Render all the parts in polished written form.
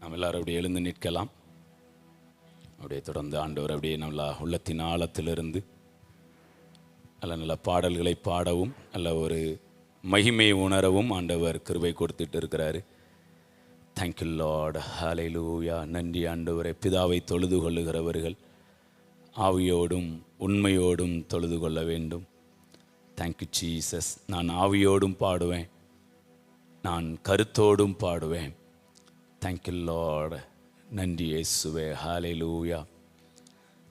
நாம் எல்லாரும் அப்படியே எழுந்து நிற்கலாம். அப்படியே தொடர்ந்து ஆண்டவர் அப்படியே நல்லா உள்ளத்தின் ஆழத்திலிருந்து நல்ல நல்ல பாடல்களை பாடவும் நல்ல ஒரு மகிமையை உணரவும் ஆண்டவர் கிருபை கொடுத்துட்டு இருக்கிறாரு. Thank you Lord, hallelujah. நன்றி ஆண்டவரே. பிதாவை தொழுது கொள்ளுகிறவர்கள் ஆவியோடும் உண்மையோடும் தொழுது கொள்ள வேண்டும். Thank you Jesus. நான் ஆவியோடும் பாடுவேன், நான் கருத்தோடும் பாடுவேன். Thank you Lord. நன்றி இயேசுவே. ஹல்லேலூயா.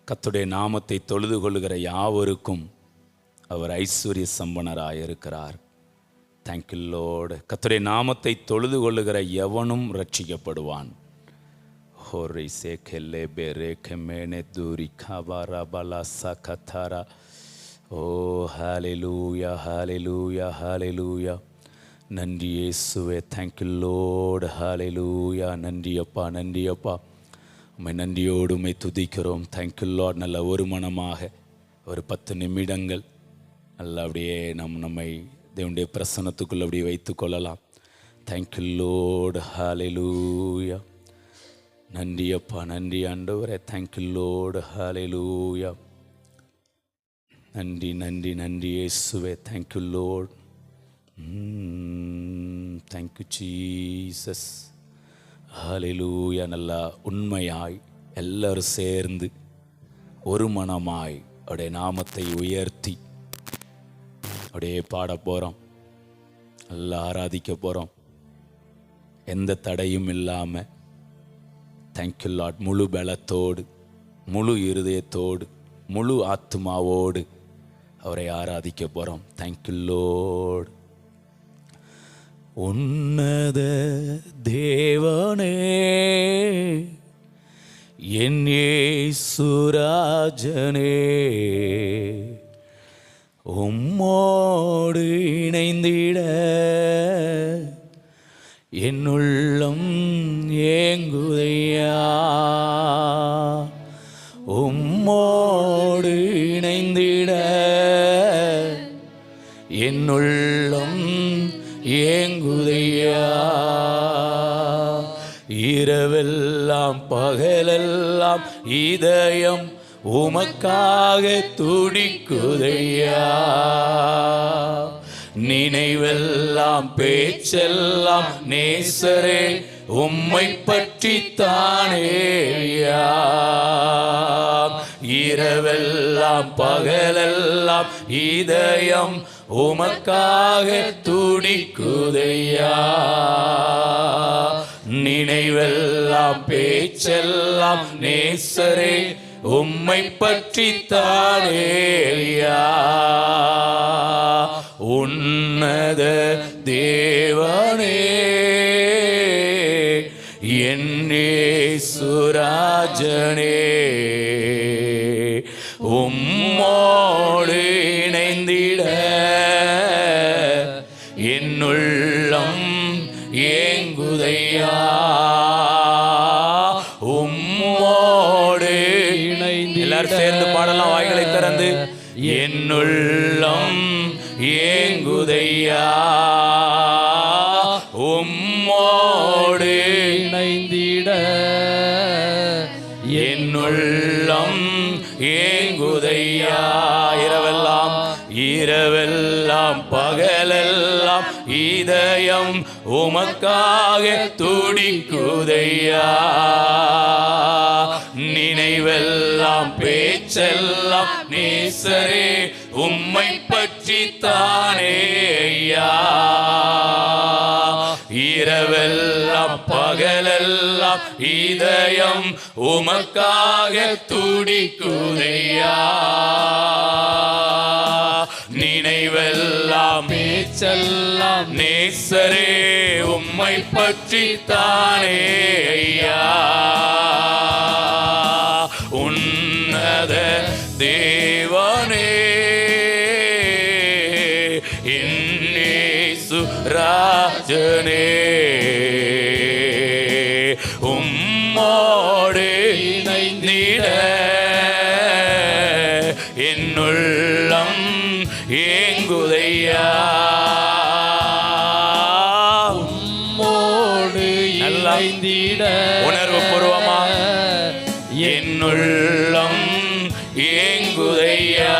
கர்த்தருடைய நாமத்தை தொழுது கொள்ளுகிற யாவருக்கும் அவர் ஐஸ்வர்ய சம்பனராக இருக்கிறார். Thank you Lord. கர்த்தருடைய நாமத்தை தொழுது கொள்ளுகிற எவனும் ரட்சிக்கப்படுவான். ஹோரை சேகெல்லே பெரே கெமேனே தூரி கபாரா பலா சகதாரா. ஓ ஹல்லேலூயா, ஹல்லேலூயா, ஹல்லேலூயா. நன்றி இயேசுவே. Thank you Lord. ஹல்லேலூயா. நன்றி அப்பா, நன்றி அப்பா. உம்மை நன்றியோடு உம்மை துதிக்கிறோம். Thank you Lord. நல்ல ஒரு மனமாக ஒரு 10 நிமிடங்கள் நல்லா அப்படியே நம்மை தேவனுடைய பிரசன்னத்துக்குள்ளே அப்படியே வைத்து கொள்ளலாம். Thank you Lord. ஹல்லேலூயா. நன்றி அப்பா, நன்றி ஆண்டவரே. Thank you Lord. ஹல்லேலூயா. நன்றி நன்றி நன்றி இயேசுவே. Thank you Lord. Thank you Jesus. Hallelujah. நல்லா உண்மையாய் எல்லாரும் சேர்ந்து ஒரு மனமாய் அவருடைய நாமத்தை உயர்த்தி அப்படியே பாட போகிறோம், நல்லா ஆராதிக்க போகிறோம். எந்த தடையும் இல்லாமல் தேங்க்யூ லார்ட். முழு பலத்தோடு, முழு இருதயத்தோடு, முழு ஆத்மாவோடு அவரை ஆராதிக்க போகிறோம். Thank you Lord. உன்னத தேவனே, என் இயேசுராஜனே, உம்மோடு இணைந்திட என் உள்ளம் ஏங்குதையா. உம்மோடு இணைந்திட என் உள்ளம் ஏங்குதையா. இரவெல்லாம் பகலெல்லாம் இதயம் உமக்காக துடிக்குதையா. நினைவெல்லாம் பேச்செல்லாம் நேசரே உம்மை பற்றி தானேயா. இரவெல்லாம் பகலெல்லாம் இதயம் உமக்காக துடிக்குதையா. நினைவெல்லாம் பேச்செல்லாம் நேசரே உம்மை பற்றி தானேயா. உன்னத தேவனே, என் இயேசுராஜனே, உம்மோடு இணைந்திட என் உள்ளம் ஏங்குதையா. உம்மோடு இணைந்து எல்லாரும் சேர்ந்து பாடலாம், வாய்களை திறந்து. என் உள்ளம் ஏங்குதையா. உம்மோடு இணைந்திட என் உள்ளம் ஏங்குதையா. இரவெல்லாம் இரவெல்லாம் பகலெல்லாம் இதயம் உமக்காக துடிக்குதையா. நினைவெல்லாம் பேச்செல்லாம் நேசரே உம்மை பற்றி தானேயா. இரவெல்லாம் பகலெல்லாம் இதயம் உமக்காக துடிக்குதையா. நினைவெல்லாம் பேச்செல்லாம் நேசரே உம்மை பற்றி தானேயா. உன்னத தேவனே, என் இயேசுராஜனே, உம்மோடு இணைந்திட என் உள்ளம் ஏங்குதையா. உம்மோடு எல்லாம் உணர்வு பூர்வமா என்னுள்ளம் ஏங்குதையா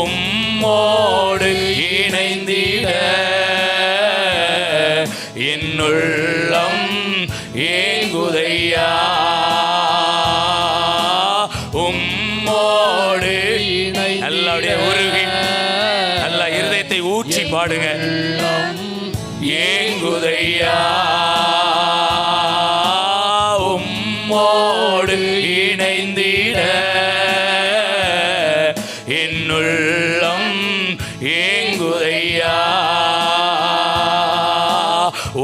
உம்மோடு இணைந்திட என்னுள்ளம் ஏங்குதையா உம்மோடு நல்ல உருகி நல்ல இருதயத்தை ஊற்றி பாடுங்க. ஏங்குதையா உம்மோடு இணைந்திட என்னுள்ளம் ஏங்குதையா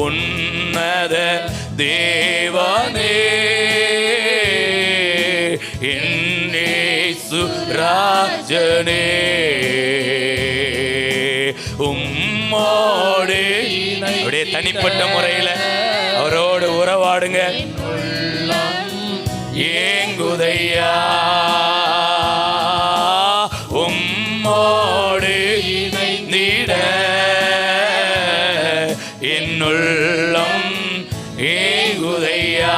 உன்னத தேவனே என்னேசு ராஜனே உம்மோடு அப்படியே தனிப்பட்ட முறையில் அவரோடு உறவாடுங்க. ஏங்குதையா உம்மோடு இணைந்திட என்னுள்ளம் ஏங்குதையா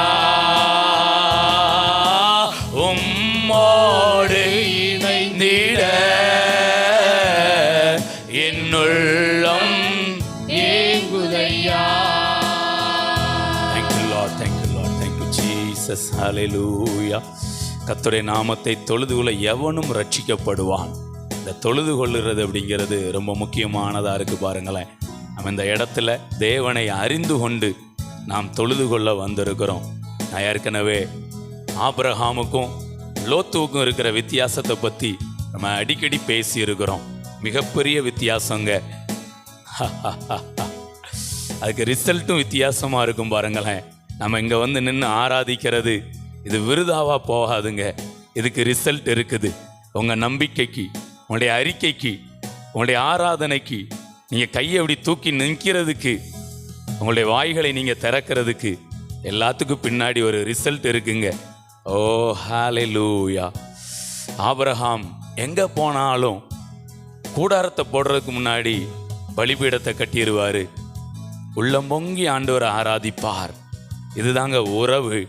உம்மோடு இணைந்திட என்னுள்ளம் ஏங்குதையா. Thank you Lord, thank you Lord, thank you Jesus, hallelujah. கர்த்தருடைய நாமத்தை தொழுது கொள்ள எவனும் ரட்சிக்கப்படுவான். இந்த தொழுது கொள்ளுறது அப்படிங்கிறது ரொம்ப முக்கியமானதாக இருக்குது. பாருங்களேன், நம்ம இந்த இடத்துல தேவனை அறிந்து கொண்டு நாம் தொழுது கொள்ள வந்திருக்கிறோம். நான் ஏற்கனவே ஆபிரகாமுக்கும் லோத்துவுக்கும் இருக்கிற வித்தியாசத்தை பற்றி நம்ம அடிக்கடி பேசியிருக்கிறோம். மிகப்பெரிய வித்தியாசங்க. அதுக்கு ரிசல்ட்டும் வித்தியாசமாக இருக்கும். பாருங்களேன், நம்ம இங்கே வந்து நின்று ஆராதிக்கிறது இது விருதாவாக போகாதுங்க. இதுக்கு ரிசல்ட் இருக்குது. உங்கள் நம்பிக்கைக்கு, உங்களுடைய அறிக்கைக்கு, உங்களுடைய ஆராதனைக்கு, நீங்கள் கையை அப்படி தூக்கி நிற்கிறதுக்கு, உங்களுடைய வாய்களை நீங்கள் திறக்கிறதுக்கு எல்லாத்துக்கும் பின்னாடி ஒரு ரிசல்ட் இருக்குங்க. ஓ ஹல்லேலூயா. ஆபிரகாம் எங்கே போனாலும் கூடாரத்தை போடுறதுக்கு முன்னாடி பலிபீடத்தை கட்டிடுவார். உள்ளம் பொங்கி ஆண்டவரை ஆராதிப்பார். இதுதாங்க உறவு.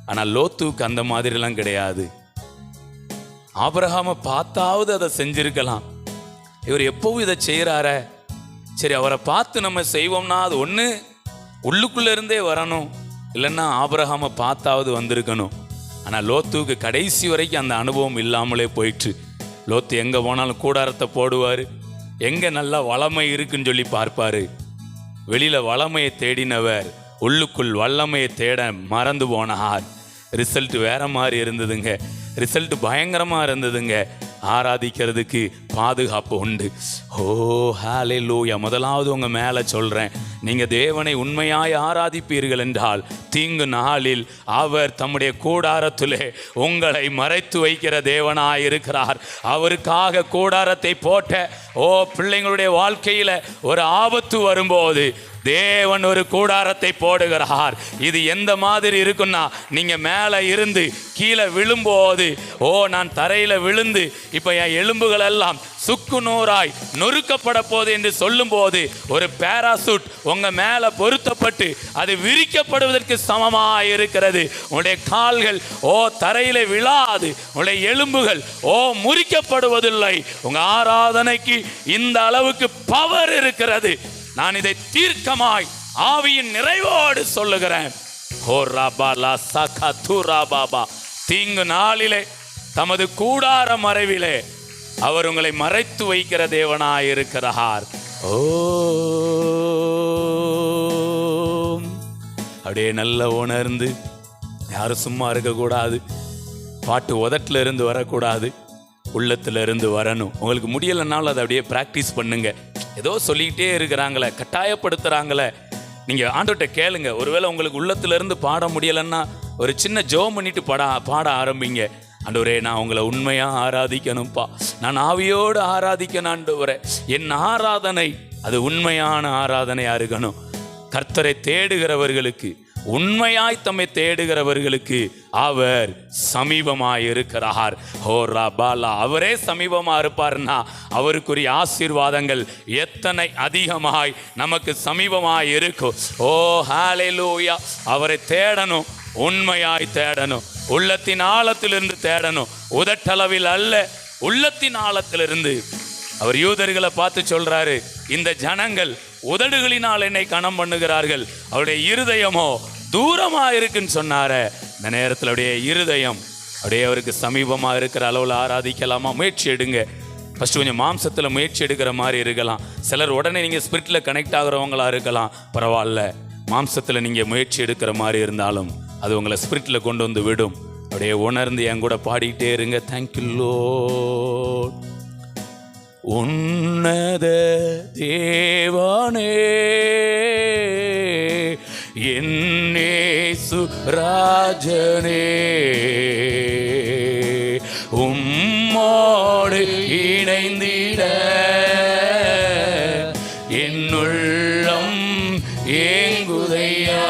ஆனால் லோத்துவுக்கு அந்த மாதிரிலாம் கிடையாது. ஆபிரகாமை பார்த்தாவது அதை செஞ்சிருக்கலாம். இவர் எப்பவும் இதை செய்கிறார, சரி அவரை பார்த்து நம்ம செய்வோம்னா அது ஒன்று உள்ளுக்குள்ளே இருந்தே வரணும், இல்லைன்னா ஆபிரகாமை பார்த்தாவது வந்திருக்கணும். ஆனால் லோத்துவுக்கு கடைசி வரைக்கும் அந்த அனுபவம் இல்லாமலே போயிட்டு, லோத்து எங்கே போனாலும் கூடாரத்தை போடுவார். எங்கே நல்லா வளமை இருக்குன்னு சொல்லி பார்ப்பார். வெளியில் வளமையை தேடினவர் உள்ளுக்குள் வல்லமையை தேட மறந்து போனார். ரிசல்ட் வேற மாதிரி இருந்ததுங்க. ரிசல்ட் பயங்கரமாக இருந்ததுங்க. ஆராதிக்கிறதுக்கு பாதுகாப்பு உண்டு. ஓ ஹல்லேலூயா. முதலாவது உங்கள் மேலே சொல்கிறேன், நீங்கள் தேவனை உண்மையாய் ஆராதிப்பீர்கள் என்றால் தீங்கு நாளில் அவர் தம்முடைய கூடாரத்திலே உங்களை மறைத்து வைக்கிற தேவனாய் இருக்கிறார். அவருக்காக கூடாரத்தை போட்ட பிள்ளைங்களுடைய வாழ்க்கையில் ஒரு ஆபத்து வரும்போது தேவன் ஒரு கூடாரத்தை போடுகிறார். இது எந்த மாதிரி இருக்குன்னா, நீங்கள் மேலே இருந்து கீழே விழும்போது நான் தரையில் விழுந்து இப்போ என் எலும்புகள் எல்லாம் சுக்கு நூறாய் நொறுக்கப்பட போது என்று சொல்லும்போது ஒரு பேராசூட் உங்கள் மேலே பொருத்தப்பட்டு அது விரிக்கப்படுவதற்கு சமமாக இருக்கிறது. உங்களுடைய கால்கள் தரையில் விழாது, உங்களுடைய எலும்புகள் முறிக்கப்படுவதில்லை. உங்கள் ஆராதனைக்கு இந்த அளவுக்கு பவர் இருக்கிறது. நான் இதை தீர்க்கமாய் ஆவியின் நிறைவோடு சொல்லுகிறேன். தீங்கு நாளிலே தமது கூடார மறைவிலே அவர் உங்களை மறைத்து வைக்கிற தேவனாயிருக்கிறார். அப்படியே நல்லா உணர்ந்து, யாரும் சும்மா இருக்கக்கூடாது. பாட்டு உதட்டில் இருந்து வரக்கூடாது, உள்ளத்துல இருந்து வரணும். உங்களுக்கு முடியலைன்னாலும் அதை அப்படியே ப்ராக்டிஸ் பண்ணுங்க. ஏதோ சொல்லிக்கிட்டே இருக்கிறாங்களே, கட்டாயப்படுத்துகிறாங்களே, நீங்கள் ஆண்டவர்கிட்ட கேளுங்க. ஒருவேளை உங்களுக்கு உள்ளத்திலேருந்து பாட முடியலைன்னா ஒரு சின்ன ஜெபம் பண்ணிட்டு பாட ஆரம்பிங்க. ஆண்டவரே, நான் உங்களை உண்மையாக ஆராதிக்கணும்ப்பா, நான் ஆவியோடு ஆராதிக்கணும் ஆண்டவரே. என் ஆராதனை அது உண்மையான ஆராதனையாக இருக்கணும். கர்த்தரை தேடுகிறவர்களுக்கு, உண்மையாய் தம்மை தேடுகிறவர்களுக்கு அவர் சமீபமாய் இருக்கிறார். ஓ ரபாலா, அவரே சமீபமா இருப்பார்னா அவருக்குரிய ஆசீர்வாதங்கள் எத்தனை அதிகமாய் நமக்கு சமீபமாய் இருக்கும். ஓ ஹல்லேலூயா. அவரை தேடணும், உண்மையாய் தேடணும், உள்ளத்தின் ஆழத்திலிருந்து தேடணும், உதட்டளவில் அல்ல, உள்ளத்தின் ஆழத்திலிருந்து. அவர் யூதர்களை பார்த்து சொல்றாரு, இந்த ஜனங்கள் உதடுகளினால் என்னை கனம் பண்ணுகிறார்கள், அவருடைய இருதயமோ தூரமா இருக்குன்னு சொன்னார. இந்த நேரத்தில் அவருடைய இருதயம் அப்படியே அவருக்கு சமீபமா இருக்கிற அளவில் ஆராதிக்கலாமா? முயற்சி எடுங்க. ஃபர்ஸ்ட் கொஞ்சம் மாம்சத்தில் முயற்சி எடுக்கிற மாதிரி இருக்கலாம். சிலர் உடனே நீங்கள் ஸ்பிரிட்டில் கனெக்ட் ஆகிறவங்களா இருக்கலாம், பரவாயில்ல. மாம்சத்தில் நீங்கள் முயற்சி எடுக்கிற மாதிரி இருந்தாலும் அது உங்களை ஸ்பிரிட்டில் கொண்டு வந்து விடும். அப்படியே உணர்ந்து என் கூட பாடிக்கிட்டே இருங்க. Thank you lord. உன்னத தேவனே, என் இயேசு ராஜனே, உம்மோடு இணைந்திட என்னுள்ளம் ஏங்குதையா,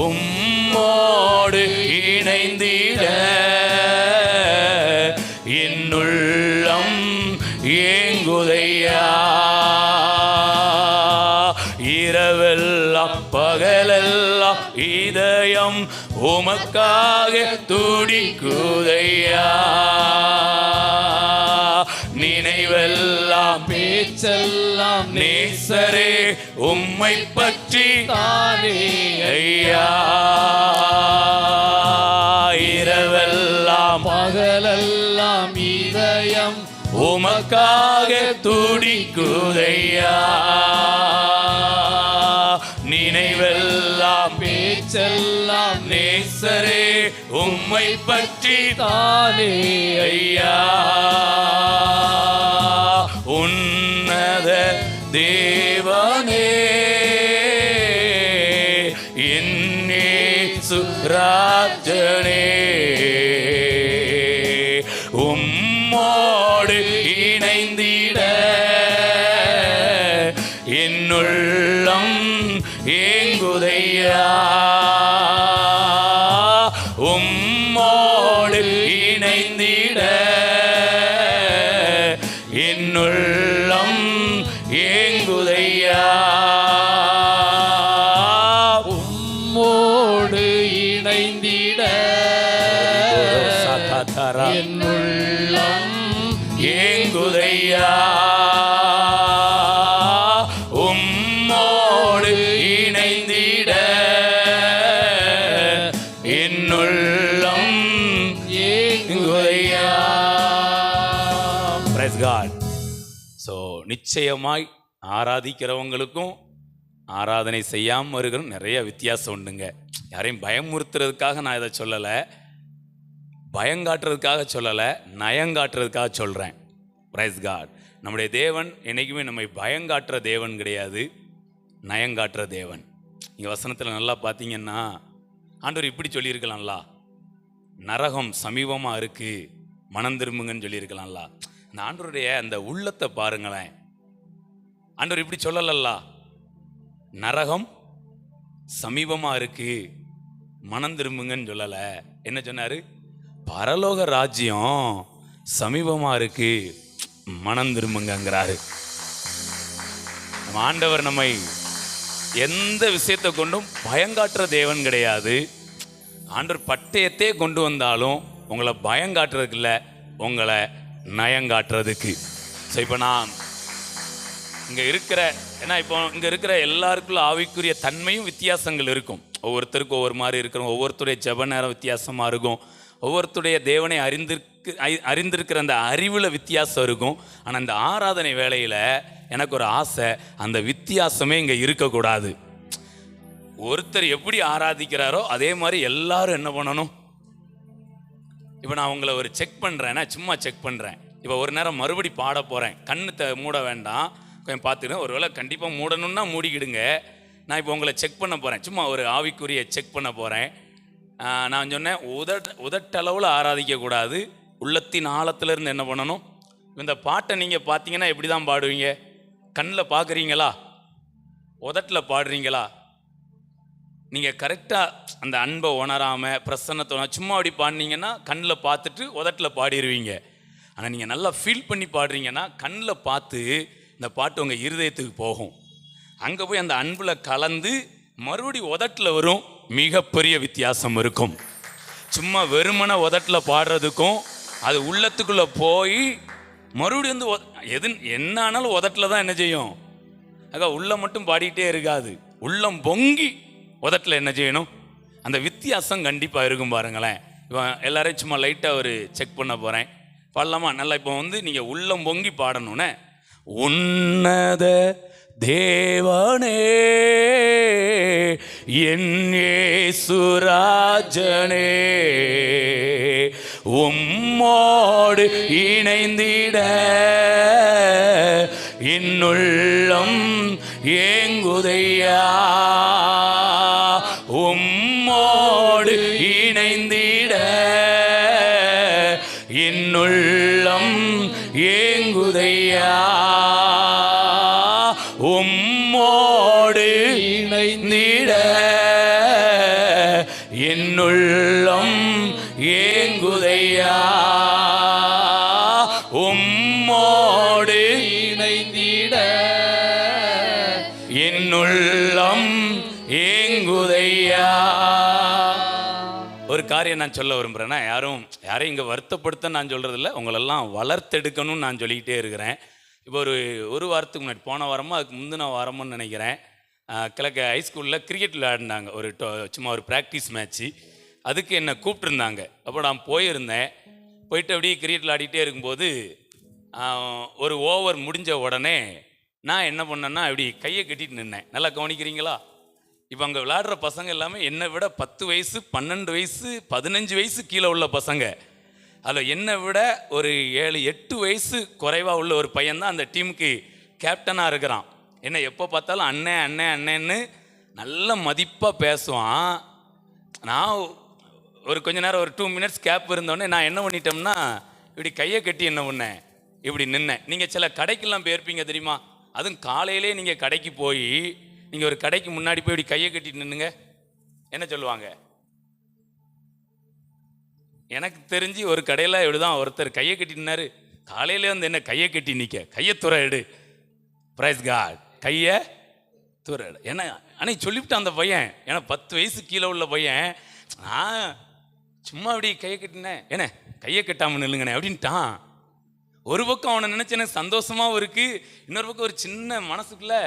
உம்மோடு இணைந்திட என்னுள்ளம் ஏங்குதையா. இரவெல்லாம் பகலெல்லாம் இதயம் உமக்காக துடிக்குதையா. நினைவெல்லாம் பேச்செல்லாம் நேசரே உம்மை பற்றி தானே ஐயா. இரவெல்லாம் பகலெல்லாம் இதயம் உமக்காக துடிக்குதையா. நினைவெல்லாம் பேச்செல்லாம் நேசரே உம்மை பற்றி தானே ஐயா. உன்னத தேவனே, என் இயேசு ராஜனே, உம்மோடு இணைந்திட என்னுள்ளம் ஏங்குதையா. உம்மோடு இணைந்திட என்னுள்ளம் ஏங்குதையா. உம்மோடு இணைந்திட என்னுள்ளம் ஏங்குதையா. உம்மோடு இணைந்திட என்னுள்ளம் ஏங்குதையா. Praise God. ஸோ நிச்சயமாய் ஆராதிக்கிறவங்களுக்கும் ஆராதனை செய்யாமல் இருக்கிறோம் நிறைய வித்தியாசம் உண்டுங்க. யாரையும் பயமுறுத்துறதுக்காக நான் இதை சொல்லலை, பயங்காட்டுறதுக்காக சொல்லலை, நயங்காட்டுறதுக்காக சொல்கிறேன். Praise God. நம்முடைய தேவன் என்றைக்குமே நம்மை பயங்காட்டுற தேவன் கிடையாது, நயங்காட்டுற தேவன். நீங்கள் வசனத்தில் நல்லா பார்த்தீங்கன்னா ஆண்டவர் இப்படி சொல்லியிருக்கலாம்ல, நரகம் சமீபமாக இருக்குது, மனம் திரும்புங்கன்னு சொல்லியிருக்கலாம்ல. அந்த ஆண்டவருடைய அந்த உள்ளத்தை பாருங்களேன். ஆண்டவர் இப்படி சொல்லலல்ல, நரகம் சமீபமாக இருக்குது, மனம் திரும்புங்கன்னு சொல்லலை. என்ன சொன்னார்? பரலோக ராஜ்யம் சமீபமாக இருக்கு, மனம் திரும்புங்கிறாரு. நம்ம ஆண்டவர் நம்மை எந்த விஷயத்தை கொண்டும் பயங்காட்டுற தேவன் கிடையாது. ஆண்டவர் பட்டயத்தே கொண்டு வந்தாலும் உங்களை பயங்காட்டுறதுக்கு இல்லை, உங்களை நயங்காட்டுறதுக்கு. ஸோ இப்போ நான் இங்கே இருக்கிற, ஏன்னா இப்போ இங்கே இருக்கிற எல்லாருக்குள்ள ஆவிக்குரிய தன்மையும் வித்தியாசங்கள் இருக்கும். ஒவ்வொருத்தருக்கும் ஒவ்வொரு மாதிரி இருக்கிறோம். ஒவ்வொருத்தருடைய ஜெப நேரம் வித்தியாசமாக இருக்கும். ஒவ்வொருத்தருடைய தேவனை அறிந்திருக்கிற அந்த அறிவில் வித்தியாசம் இருக்கும். ஆனால் இந்த ஆராதனை வேளையில் எனக்கு ஒரு ஆசை, அந்த வித்தியாசமே இங்கே இருக்கக்கூடாது. ஒருத்தர் எப்படி ஆராதிக்கிறாரோ அதே மாதிரி எல்லாரும் என்ன பண்ணணும்? இப்போ நான் உங்களை ஒரு செக் பண்ணுறேன்னா, சும்மா செக் பண்ணுறேன். இப்போ ஒரு நேரம் மறுபடி பாட போகிறேன், கண்ணு மூட வேண்டாம், கொஞ்சம் பார்த்துக்கிட்டு, ஒருவேளை கண்டிப்பாக மூடணுன்னா மூடிக்கிடுங்க. நான் இப்போ உங்களை செக் பண்ண போகிறேன், சும்மா ஒரு ஆவிக்குரிய செக் பண்ண போகிறேன். நான் சொன்னேன், உதட்டளவில் ஆராதிக்கக்கூடாது, உள்ளத்தின் ஆழத்திலிருந்து என்ன பண்ணணும்? இந்த பாட்டை நீங்கள் பார்த்தீங்கன்னா எப்படி தான் பாடுவீங்க? கண்ணில் பார்க்குறீங்களா? உதட்டில் பாடுறீங்களா? நீங்கள் கரெக்டாக அந்த அன்பை உணராமல் பிரசன்னத்தை சும்மா அப்படி பாடினீங்கன்னா கண்ணில் பார்த்துட்டு உதட்டில் பாடிடுவீங்க. ஆனால் நீங்கள் நல்லா ஃபீல் பண்ணி பாடுறீங்கன்னா கண்ணில் பார்த்து இந்த பாட்டு உங்கள் இருதயத்துக்கு போகும். அங்கே போய் அந்த அன்பில் கலந்து மறுபடி உதட்டில் வரும். மிகப்பெரிய வித்தியாசம் இருக்கும். சும்மா வெறுமனை உதட்டில் பாடுறதுக்கும் அது உள்ளத்துக்குள்ளே போய் மறுபடியும் வந்து என்ன ஆனாலும் உதட்டில் தான் என்ன செய்யும். உள்ளம் மட்டும் பாடிக்கிட்டே இருக்காது, உள்ளம் பொங்கி உதட்டில் என்ன செய்யணும். அந்த வித்தியாசம் கண்டிப்பாக இருக்கும் பாருங்களேன். இப்போ எல்லாரையும் சும்மா லைட்டாக ஒரு செக் பண்ண போகிறேன். பாடலாமா? நல்லா இப்போ வந்து நீங்கள் உள்ளம் பொங்கி பாடணுன்னே, உன்னத தேவனே என் இயேசுராஜனே உம்மோடு இணைந்திட இன்னுள்ளம் ஏங்குதையா, உம்மோடு இணைந்திட இன்னுள்ளம் ஏங்குதையா, உம்மோடு இணைந்திட என்னுள்ளம் ஏங்குதையா, உம்மோடு இணைந்திட என்னுள்ளம் ஏங்குதையா. ஒரு காரியம் நான் சொல்ல விரும்புகிறேன்னா, யாரையும் இங்கே வருத்தப்படுத்த நான் சொல்கிறதில்ல, உங்களெல்லாம் வளர்த்தெடுக்கணும்னு நான் சொல்லிக்கிட்டே இருக்கிறேன். இப்போ ஒரு வாரத்துக்கு முன்னாடி, போன வாரமும் அதுக்கு முந்தின வாரமும்னு நினைக்கிறேன், கிழக்கு ஹைஸ்கூலில் கிரிக்கெட் விளையாடினாங்க. சும்மா ஒரு ப்ராக்டிஸ் மேட்ச்சு. அதுக்கு என்னை கூப்பிட்டுருந்தாங்க. அப்போ நான் போயிருந்தேன். போயிட்டு அப்படியே கிரிக்கெட் விளையாடிட்டே இருக்கும்போது ஒரு ஓவர் முடிஞ்ச உடனே நான் என்ன பண்ணேன்னா இப்படி கையை கட்டிட்டு நின்னேன். நல்லா கவனிக்கிறீங்களா? இப்போ அங்கே விளையாடுற பசங்க எல்லாமே என்னை விட 10 வயசு 12 வயசு 15 வயசு கீழே உள்ள பசங்க. அதில் என்னை விட ஒரு 7-8 வயசு குறைவாக உள்ள ஒரு பையன்தான் அந்த டீமுக்கு கேப்டனாக இருக்கிறான். என்ன எப்போ பார்த்தாலும் அண்ணே அண்ணே அண்ணேன்னு நல்ல மதிப்பாக பேசுவான். நான் ஒரு கொஞ்ச நேரம் ஒரு 2 மினிட்ஸ் கேப் இருந்தோடனே நான் என்ன பண்ணிட்டோம்னா இப்படி கையை கட்டி என்ன பண்ணேன், இப்படி நின்னேன். நீங்கள் சில கடைக்கெல்லாம் போயிருப்பீங்க தெரியுமா? அதுவும் காலையிலே நீங்கள் கடைக்கு போய் நீங்கள் ஒரு கடைக்கு முன்னாடி போய் இப்படி கையை கட்டிட்டு நின்னுங்க, என்ன சொல்லுவாங்க? எனக்கு தெரிஞ்சு ஒரு கடையில் இப்படிதான் ஒருத்தர் கையை கட்டினாரு. காலையிலே வந்து என்ன கையை கட்டி நிற்க, கையை துற எடு, பிரைஸ் காட், கையை துற எடு. என்ன அன்னைக்கு சொல்லிவிட்டான் அந்த பையன். ஏன்னா 10 வயசு கீழே உள்ள பையன். நான் சும்மா அப்படி கையை கட்டினேன், என்ன கையை கட்டாமல் நில்லுங்கண்ணே அப்படின்ட்டான். ஒரு பக்கம் அவனை நினச்சி எனக்கு சந்தோஷமாகவும் இருக்குது, இன்னொரு பக்கம் ஒரு சின்ன மனசுக்குள்ளே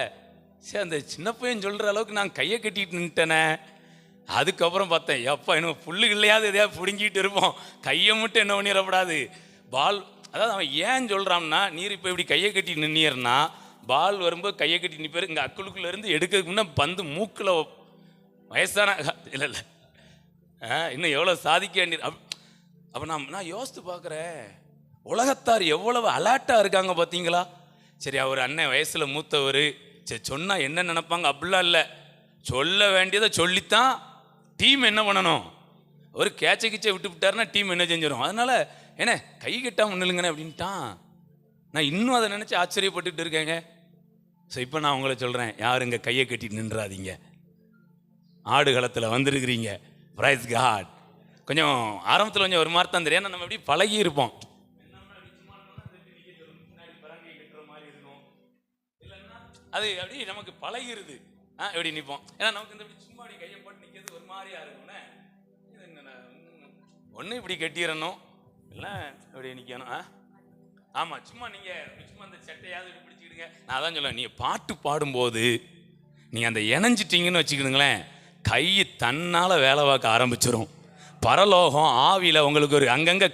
சரி அந்த சின்ன பையன் சொல்கிற அளவுக்கு நான் கையை கட்டிட்டு நின்ட்டேனே. அதுக்கப்புறம் பார்த்தேன், எப்பா இன்னும் புல்லுகள்லையாவது எதையாவது பிடுங்கிட்டு இருப்போம், கையை மட்டும் என்ன பண்ணிடக்கூடாது. பால் அதாவது அவன் ஏன் சொல்கிறான்னா, நீர் இப்போ இப்படி கையை கட்டி நின்னியர்னா பால் வரும்போது கையை கட்டி நிற்பார். இங்கே அக்குளுக்குள்ளேருந்து எடுக்கிறதுக்கு முன்னே பந்து மூக்கில் வயசான இல்லை இல்லை இன்னும் எவ்வளோ சாதிக்க வேண்டிய. அப்போ நான் யோசித்து பார்க்குறேன், உலகத்தார் எவ்வளவு அலர்ட்டாக இருக்காங்க பார்த்தீங்களா? சரி அவர் அண்ணன் வயசில் மூத்தவர், சரி சொன்னால் என்ன நினைப்பாங்க, அப்படிலாம் இல்லை. சொல்ல வேண்டியதை சொல்லித்தான் டீம் என்ன பண்ணணும். ஒரு கேட்சை கிச்சை விட்டு விட்டாருன்னா டீம் என்ன செஞ்சிடும். அதனால் என்ன கை கட்டாமல் நில்லுங்கண்ணே அப்படின்ட்டான். நான் இன்னும் அதை நினச்சி ஆச்சரியப்பட்டுட்டு இருக்கேங்க. ஸோ இப்போ நான் உங்களை சொல்கிறேன், யாருங்க கையை கட்டிட்டு நின்றாதீங்க. ஆடுகளத்தில் வந்திருக்கிறீங்க, பிரைஸ் காட். கொஞ்சம் ஆரம்பத்தில் கொஞ்சம் ஒரு மாதிரி தான் தெரியும், ஏன்னா நம்ம எப்படி பழகி இருப்போம். அது அப்படி நமக்கு பழகிருது, எப்படி நிற்போம். ஏன்னா நமக்கு இந்த சும்மா அப்படி கையை போட்டு நிற்கிறது ஒரு மாதிரியா இருக்கும்னே. ஒன்று இப்படி கட்டிடணும், இல்லை இப்படி நிற்கணும். ஆமாம், சும்மா நீங்கள் சும்மா அந்த சட்டையாவது இப்படி பிடிச்சிக்கிடுங்க. நான் அதான் சொல்லுவேன், நீங்கள் பாட்டு பாடும்போது நீங்கள் அந்த இணைஞ்சிட்டிங்கன்னு வச்சுக்கிடுங்களேன், கை தன்னால் வேலை பார்க்க ஆரம்பிச்சிடும். பரலோகம் ஆவியில் உங்களுக்கு ஒரு அங்கங்கே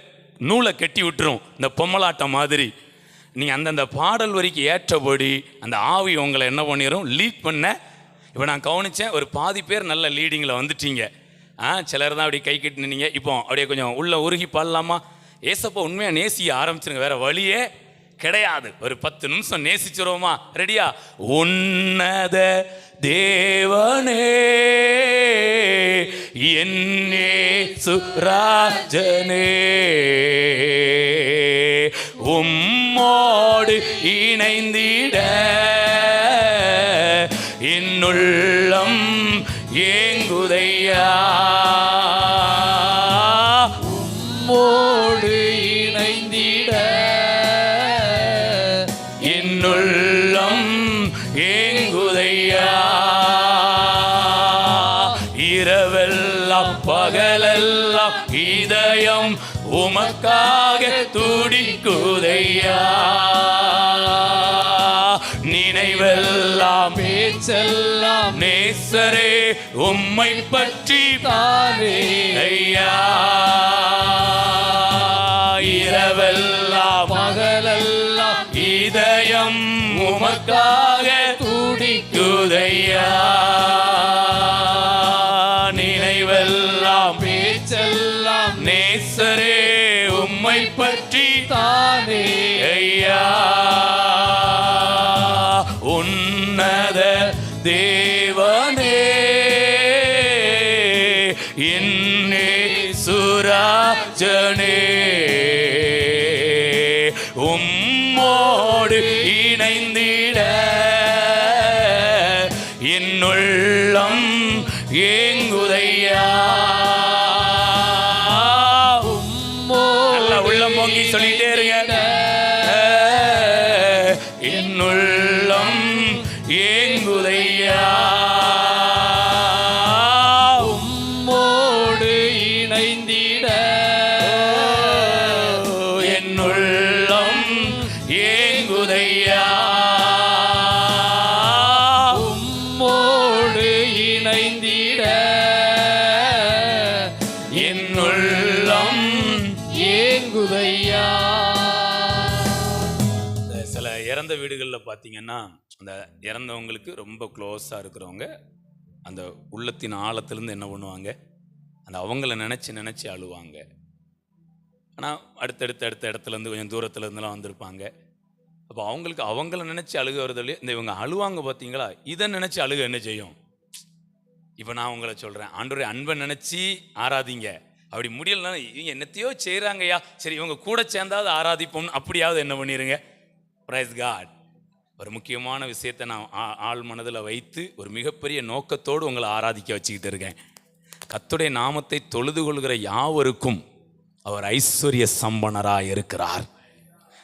நூலை கட்டி விட்டுரும், இந்த பொம்மலாட்டம் மாதிரி. நீங்கள் அந்தந்த பாடல் வரைக்கும் ஏற்றபடி அந்த ஆவி உங்களை என்ன பண்ணிடும், லீட் பண்ண. இப்போ நான் கவனித்தேன், ஒரு பாதி பேர் நல்ல லீடிங்கில் வந்துட்டீங்க. சிலர் தான் அப்படி கை கட்டி நின்னீங்க. இப்போ அப்படியே கொஞ்சம் உள்ளே உருகி பாடலாமா? ஏசப்பா உண்மையாக நேசிக்க ஆரம்பிச்சிருங்க, வேறு வழியே கிடையாது. ஒரு 10 நிமிஷம் நேசிச்சிருவோமா? ரெடியா? உன்னத தேவனே என் இயேசுராஜனே உம்மோடு இணைந்திட என்னுள்ளம் ஏங்கு இதயம் உமக்காக துடிக்குதையா. நினைவெல்லாம் பேச்செல்லாம் நேசரே உம்மை பற்றி தானே ஐயா. இரவெல்லாம் பகலெல்லாம் இதயம் உமக்காக துடிக்குதையா. நினைவெல்லாம் பேச்செல்லாம் நேசரே உம்மை பற்றி தானே ஐயா. உன்னத தேவனே என்னே சுராஜனே, உம்மோடு இணைந்திட என்னுள்ளம் ஏங்குதையா. நல்ல உள்ளம் பொங்கி சொல்லிட்டே இருங்க. என்னுள்ளம் ஏங்குதையா. உம்மோடு இணைந்திட என்னுள்ளம் ஏங்குதையா. உம்மோடு இணைந்திட என்னுள்ளம் ஏங்குதையா. சில இறந்த வீடுகளில் பார்த்தீங்கன்னா அந்த இறந்தவங்களுக்கு ரொம்ப க்ளோஸாக இருக்கிறவங்க அந்த உள்ளத்தின் ஆழத்திலேருந்து என்ன பண்ணுவாங்க, அந்த அவங்கள நினச்சி அழுவாங்க. ஆனால் அடுத்த இடத்துலேருந்து கொஞ்சம் தூரத்துலேருந்துலாம் வந்திருப்பாங்க. அப்போ அவங்களுக்கு அவங்கள நினச்சி அழுக வருதல்லையே, இந்த இவங்க அழுவாங்க பார்த்தீங்களா, இதை நினச்சி அழுக என்ன செய்யும். இப்போ நான் உங்களை சொல்கிறேன், ஆண்டவரே அன்பை நினச்சி ஆராதிங்க. அப்படி முடியலன்னா இவங்க என்னத்தையோ செய்கிறாங்கய்யா, சரி இவங்க கூட சேர்ந்தாவது ஆராதிப்போம்னு அப்படியாவது என்ன பண்ணிடுங்க. Praise God. ஒரு முக்கியமான விஷயத்தை நான் ஆள் மனதில் வைத்து ஒரு மிகப்பெரிய நோக்கத்தோடு உங்களை ஆராதிக்க வச்சுக்கிட்டு இருக்கேன். கர்த்தருடைய நாமத்தை தொழுது கொள்கிற யாவருக்கும் அவர் ஐஸ்வர்ய சம்பனராக இருக்கிறார்.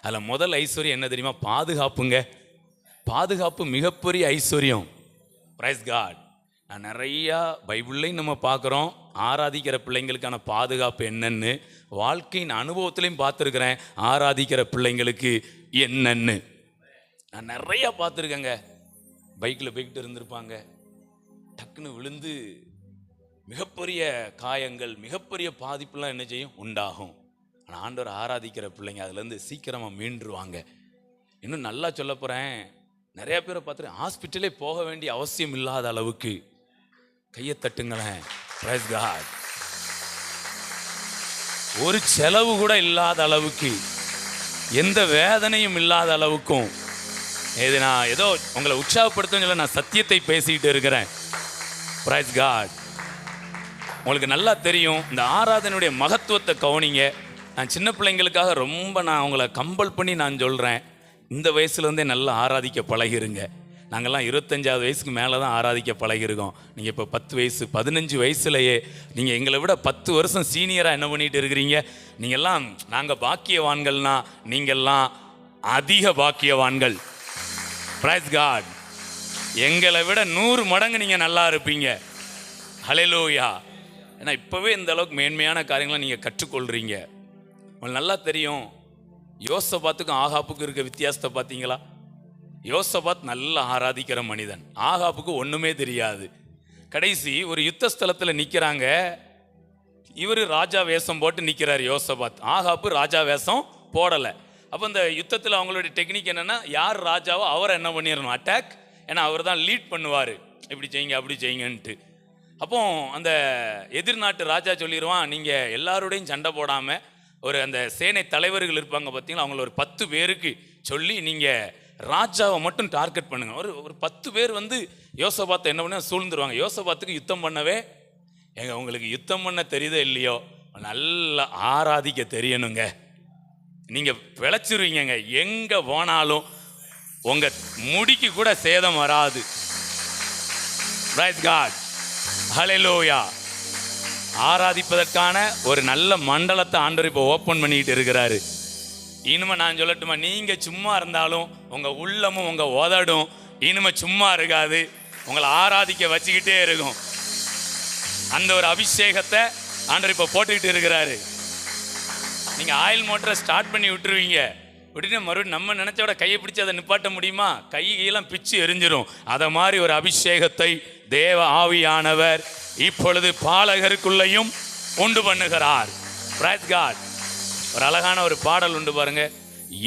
அதில் முதல் ஐஸ்வர்யம் என்ன தெரியுமா? பாதுகாப்புங்க. பாதுகாப்பு மிகப்பெரிய ஐஸ்வர்யம். Praise God. நான் நிறையா பைபிள்லையும் நம்ம பார்க்குறோம், ஆராதிக்கிற பிள்ளைங்களுக்கான பாதுகாப்பு என்னன்னு வாழ்க்கையின் அனுபவத்திலையும் பார்த்துருக்குறேன். ஆராதிக்கிற பிள்ளைங்களுக்கு என்னன்னு நான் நிறையா பார்த்துருக்கேங்க. பைக்கில் போய்கிட்டு இருந்திருப்பாங்க, டக்குன்னு விழுந்து மிகப்பெரிய காயங்கள், மிகப்பெரிய பாதிப்புலாம் என்ன செய்யும், உண்டாகும். ஆனால் ஆண்டவர் ஆராதிக்கிற பிள்ளைங்க அதுலேருந்து சீக்கிரமாக மீண்டுருவாங்க. இன்னும் நல்லா சொல்ல போகிறேன், நிறையா பேரை பார்த்துருக்கேன், ஹாஸ்பிட்டலே போக வேண்டிய அவசியம் இல்லாத அளவுக்கு. கையை தட்டுங்களேன். Price God. ஒரு செலவு கூட இல்லாத அளவுக்கு, எந்த வேதனையும் இல்லாத அளவுக்கும். இது நான் ஏதோ உங்களை உற்சாகப்படுத்தன்னு சொல்ல நான் சத்தியத்தை பேசிக்கிட்டு இருக்கிறேன். Praise God. உங்களுக்கு நல்லா தெரியும் இந்த ஆராதனையுடைய மகத்துவத்தை கவனிங்க. நான் சின்ன பிள்ளைங்களுக்காக ரொம்ப நான் உங்களை கம்பல் பண்ணி நான் சொல்கிறேன், இந்த வயசுலேருந்தே நல்லா ஆராதிக்க பழகிருங்க. நாங்கள்லாம் 25வது வயசுக்கு மேலே தான் ஆராதிக்க பழகிருக்கோம். நீங்கள் இப்போ 10 வயசு 15 வயசுலையே நீங்கள் எங்களை விட 10 வருஷம் சீனியராக என்ன பண்ணிகிட்டு இருக்கிறீங்க. நீங்கள்லாம் நாங்கள் பாக்கியவான்கள்னா நீங்கள்லாம் அதிக பாக்கியவான்கள். Praise God. எங்களை விட 100 மடங்கு நீங்கள் நல்லா இருப்பீங்க. ஹல்லேலூயா. ஏன்னா இப்போவே இந்த அளவுக்கு மேன்மையான காரியங்களை நீங்கள் கற்றுக்கொள்கிறீங்க. உங்களுக்கு நல்லா தெரியும், யோசபாத்துக்கும் ஆகாப்புக்கும் இருக்க வித்தியாசத்தை பார்த்தீங்களா? யோசபாத் நல்லா ஆராதிக்கிற மனிதன், ஆகாப்புக்கு ஒன்றுமே தெரியாது. கடைசி ஒரு யுத்த ஸ்தலத்தில் நிற்கிறாங்க, இவர் ராஜா வேஷம் போட்டு நிற்கிறார் யோசபாத், ஆகாப்பு ராஜா வேஷம் போடலை. அப்போ இந்த யுத்தத்தில் அவங்களுடைய டெக்னிக் என்னென்னா, யார் ராஜாவோ அவரை என்ன பண்ணிடணும், அட்டாக். ஏன்னா அவர் தான் லீட் பண்ணுவார், இப்படி செய்யுங்க அப்படி செய்யுங்கன்ட்டு. அப்போ அந்த எதிர்நாட்டு ராஜா சொல்லிடுவான், நீங்கள் எல்லாரோடையும் சண்டை போடாமல் ஒரு அந்த சேனை தலைவர்கள் இருப்பாங்க பார்த்தீங்களா, அவங்கள ஒரு 10 பேருக்கு சொல்லி நீங்கள் ராஜாவை மட்டும் டார்கெட் பண்ணுங்க. ஒரு 10 பேர் வந்து யோசபாத்தை என்ன பண்ண சூழ்ந்துருவாங்க. யோசபாத்துக்கு யுத்தம் பண்ணவே, உங்களுக்கு யுத்தம் பண்ண தெரியுதோ இல்லையோ, நல்லா ஆராதிக்க தெரியணுங்க. நீங்கள் பிழைச்சிருவீங்க. எங்கே போனாலும் உங்கள் முடிக்கு கூட சேதம் வராது. Price God. ஹல்லேலூயா. ஆராதிப்பதற்கான ஒரு நல்ல மண்டலத்தை ஆண்டவர் இப்போ ஓப்பன் பண்ணிட்டு இருக்கிறாரு. இனிமே நான் சொல்லட்டுமா, நீங்கள் சும்மா இருந்தாலும் உங்கள் உள்ளமும் உங்கள் உதடும் இனிமே சும்மா இருக்காது, உங்களை ஆராதிக்க வச்சுக்கிட்டே இருக்கும். அந்த ஒரு அபிஷேகத்தை ஆண்டவர் இப்போ போட்டுக்கிட்டு இருக்கிறாரு. நீங்கள் ஆயில் மோட்டரை ஸ்டார்ட் பண்ணி விட்டுருவீங்க, விட்டுட்டு மறுபடியும் நம்ம நினைச்சோட கையை பிடிச்சி அதை நிப்பாட்ட முடியுமா? கையெல்லாம் பிச்சு எரிஞ்சிரும். அதை மாதிரி ஒரு அபிஷேகத்தை தேவ ஆவியானவர் இப்பொழுது பாலகருக்குள்ளையும் உண்டு பண்ணுகிறார். Praise God. ஒரு அழகான ஒரு பாடல் உண்டு பாருங்க.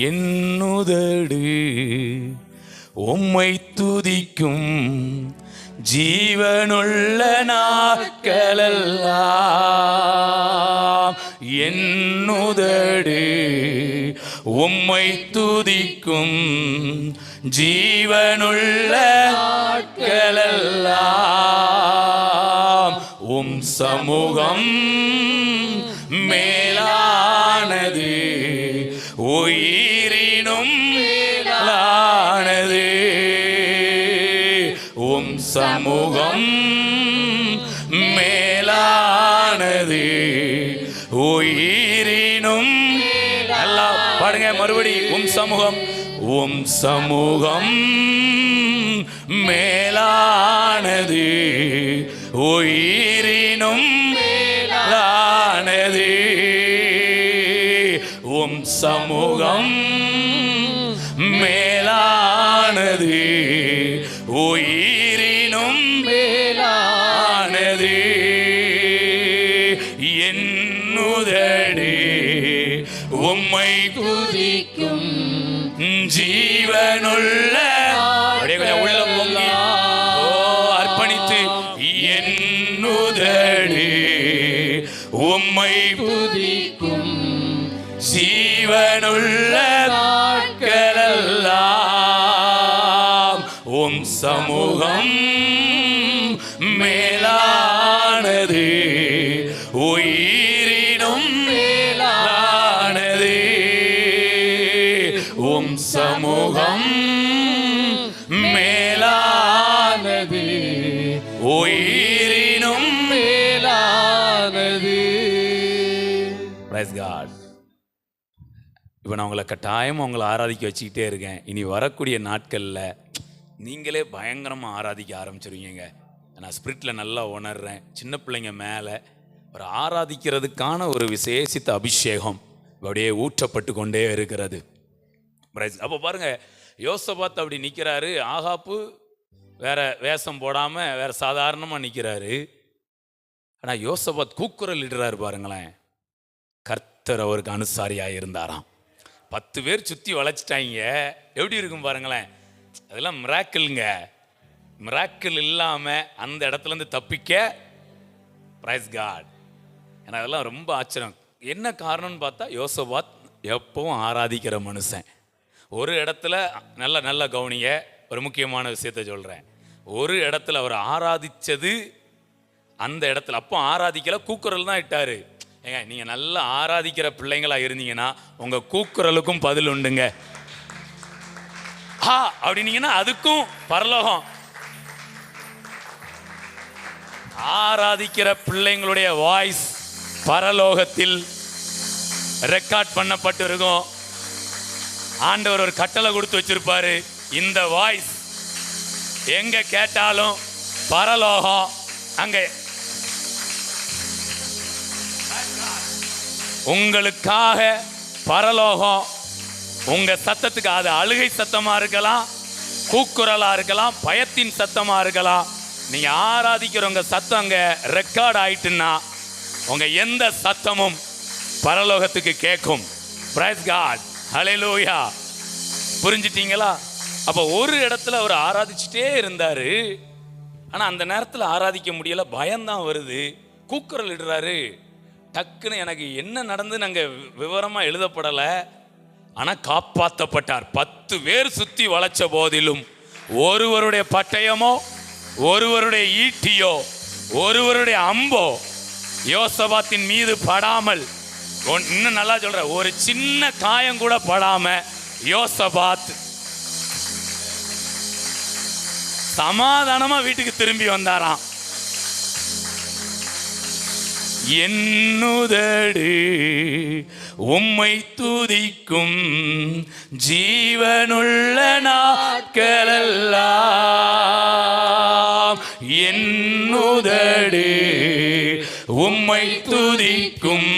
என்னுதடு உம்மை துதிக்கும் ஜீவனுள்ள நாட்களெல்லாம், என்னுதடு உம்மை துதிக்கும் ஜீவனுள்ள நாட்களெல்லாம், உம் சமூகம் மேலானது, உயிரினும் மேலானது, உம் சமூகம் மேலானது, உயிரினும் நல்லா பாடுங்க மறுபடி. உம் சமூகம், உம் சமூகம் மேலானது, உயிரினும் மேலானது, உம் சமூகம் மேலானது, உயிரினும் மேலானது, என்னுதடு உம்மை துதிக்கும் ஜீவனுள்ள, அப்படியே கொஞ்சம் உள்ள பொங்கி அர்ப்பணித்து, என்னுதடு உம்மை துதிக்கும் ஜீவனுள்ள நாட்களெல்லாம், உம் சமூகம் மேலானது, உயிரினும் மேலானது, உம் சமூகம் மேலானது, உயிரினும் மேலானது. Praise God. இப்போ நான் உங்களை கட்டாயம் உங்களை ஆராதிக்க வச்சுக்கிட்டே இருக்கேன். இனி வரக்கூடிய நாட்களில் நீங்களே பயங்கரமாக ஆராதிக்க ஆரம்பிச்சிருவீங்க. நான் ஸ்பிரிட்டில் நல்லா உணர்றேன். சின்ன பிள்ளைங்க மேலே ஒரு ஆராதிக்கிறதுக்கான ஒரு விசேஷித்த அபிஷேகம் அப்படியே ஊற்றப்பட்டு கொண்டே இருக்கிறது. அப்போ பாருங்கள், யோசபாத் அப்படி நிற்கிறாரு. ஆகாப்பு வேற வேஷம் போடாமல் வேற சாதாரணமாக நிற்கிறாரு. ஆனால் யோசபாத் கூக்குரல் இடுறாரு பாருங்களேன். கர்த்தர் அவருக்கு அனுசாரியாக இருந்தாராம். 10 பேர் சுற்றி வளைச்சிட்டாங்க. எப்படி இருக்கும் பாருங்களேன். அதெல்லாம் மிராக்கிள்ங்க. மிராக்கிள் இல்லாமல் அந்த இடத்துலேருந்து தப்பிக்க, பிரைஸ் காட். ஏன்னா அதெல்லாம் ரொம்ப ஆச்சரியம். என்ன காரணம்னு பார்த்தா, யோசபாத் எப்பவும் ஆராதிக்கிற மனுஷன். ஒரு இடத்துல நல்ல கவனிங்க, ஒரு முக்கியமான விஷயத்த சொல்கிறேன். ஒரு இடத்துல அவர் ஆராதித்தது, அந்த இடத்துல அப்போ ஆராதிக்கல, கூக்குரல் தான் இட்டார். ஏங்க, நீங்கள் நல்லா ஆராதிக்கிற பிள்ளைங்களா இருந்தீங்கன்னா உங்கள் கூக்குரலுக்கும் பதில் உண்டுங்க. அப்படின்னீங்கன்னா அதுக்கும் பரலோகம். ஆராதிக்கிற பிள்ளைங்களுடைய வாய்ஸ் பரலோகத்தில் ரெக்கார்ட் பண்ணப்பட்டு இருக்கும். ஆண்டவர் ஒரு கட்டளை கொடுத்து வச்சிருப்பாரு. இந்த வாய்ஸ் எங்க கேட்டாலும் பரலோகம் அங்க உங்களுக்காக பரலோகம் உங்க சத்தத்துக்கு, அது அழுகை சத்தமா இருக்கலாம், கூக்குரலா இருக்கலாம், பயத்தின் சத்தமா இருக்கலாம். நீங்க ஆராதிக்கிறவங்க சத்தம் அங்க ரெக்கார்ட் ஆயிட்டுன்னா உங்க எந்த சத்தமும் பரலோகத்துக்கு கேட்கும். Praise God. ஹல்லேலூயா. புரிஞ்சிட்டீங்களா? அப்ப ஒரு இடத்துல அவர் ஆராதிச்சுட்டே இருந்தாரு. ஆனா அந்த நேரத்தில் ஆராதிக்க முடியல, பயம்தான் வருது. கூக்குரல் இடுறாரு. டக்குன்னு எனக்கு என்ன நடந்துன்னு அங்கே விவரமாக எழுதப்படலை. ஆனால் காப்பாற்றப்பட்டார். 10 பேர் சுற்றி வளைச்ச போதிலும் ஒருவருடைய பட்டயமோ, ஒருவருடைய ஈட்டியோ, ஒருவருடைய அம்போ யோசபாத்தின் மீது படாமல், இன்னும் நல்லா சொல்ற, ஒரு சின்ன காயம் கூட படாம யோசபாத் சமாதானமா வீட்டுக்கு திரும்பி வந்தாராம். என்னுதடு உம்மை துதிக்கும் ஜீவனுள்ள நாட்களெல்லாம், என்னுதடு உம்மை துதிக்கும்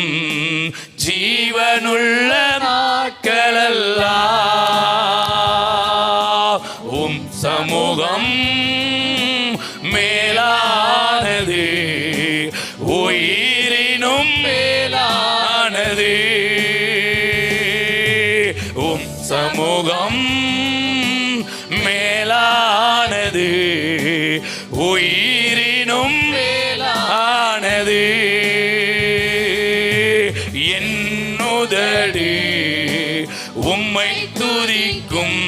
ஜீவனுள்ள நாட்களெல்லாம் உம் சமூகம் மேலானது, உயிரினும் மேலானது. உம் சமூகம் மேலானது, உயிரினும் மேலானது. என்னுதடு உம்மை துதிக்கும்,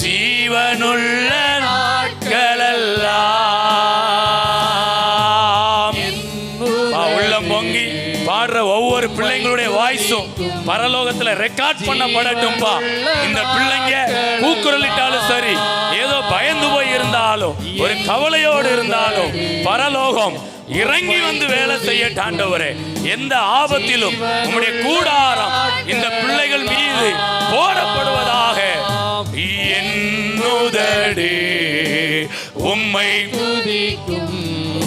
ஜீவனுள்ள நாட்களெல்லாம். உள்ளம் பொங்கி பாடுற ஒவ்வொரு பிள்ளைங்களுடைய வாய்ஸும் பரலோகத்துல ரெக்கார்ட் பண்ணப்படட்டும்பா. இந்த பிள்ளைங்க கூக்குரலிட்டாலும் சரி, ஏதோ பயந்து போய் இருந்தாலும், ஒரு கவலையோடு இருந்தாலும், பரலோகம் இறங்கி வந்து வேலை செய்ய ஆண்டவரே. எந்த ஆபத்திலும் உம்முடைய கூடாரம் இந்த பிள்ளைகள் மீது போடப்படுவதாக. என்னுதடு உம்மை துதிக்கும்,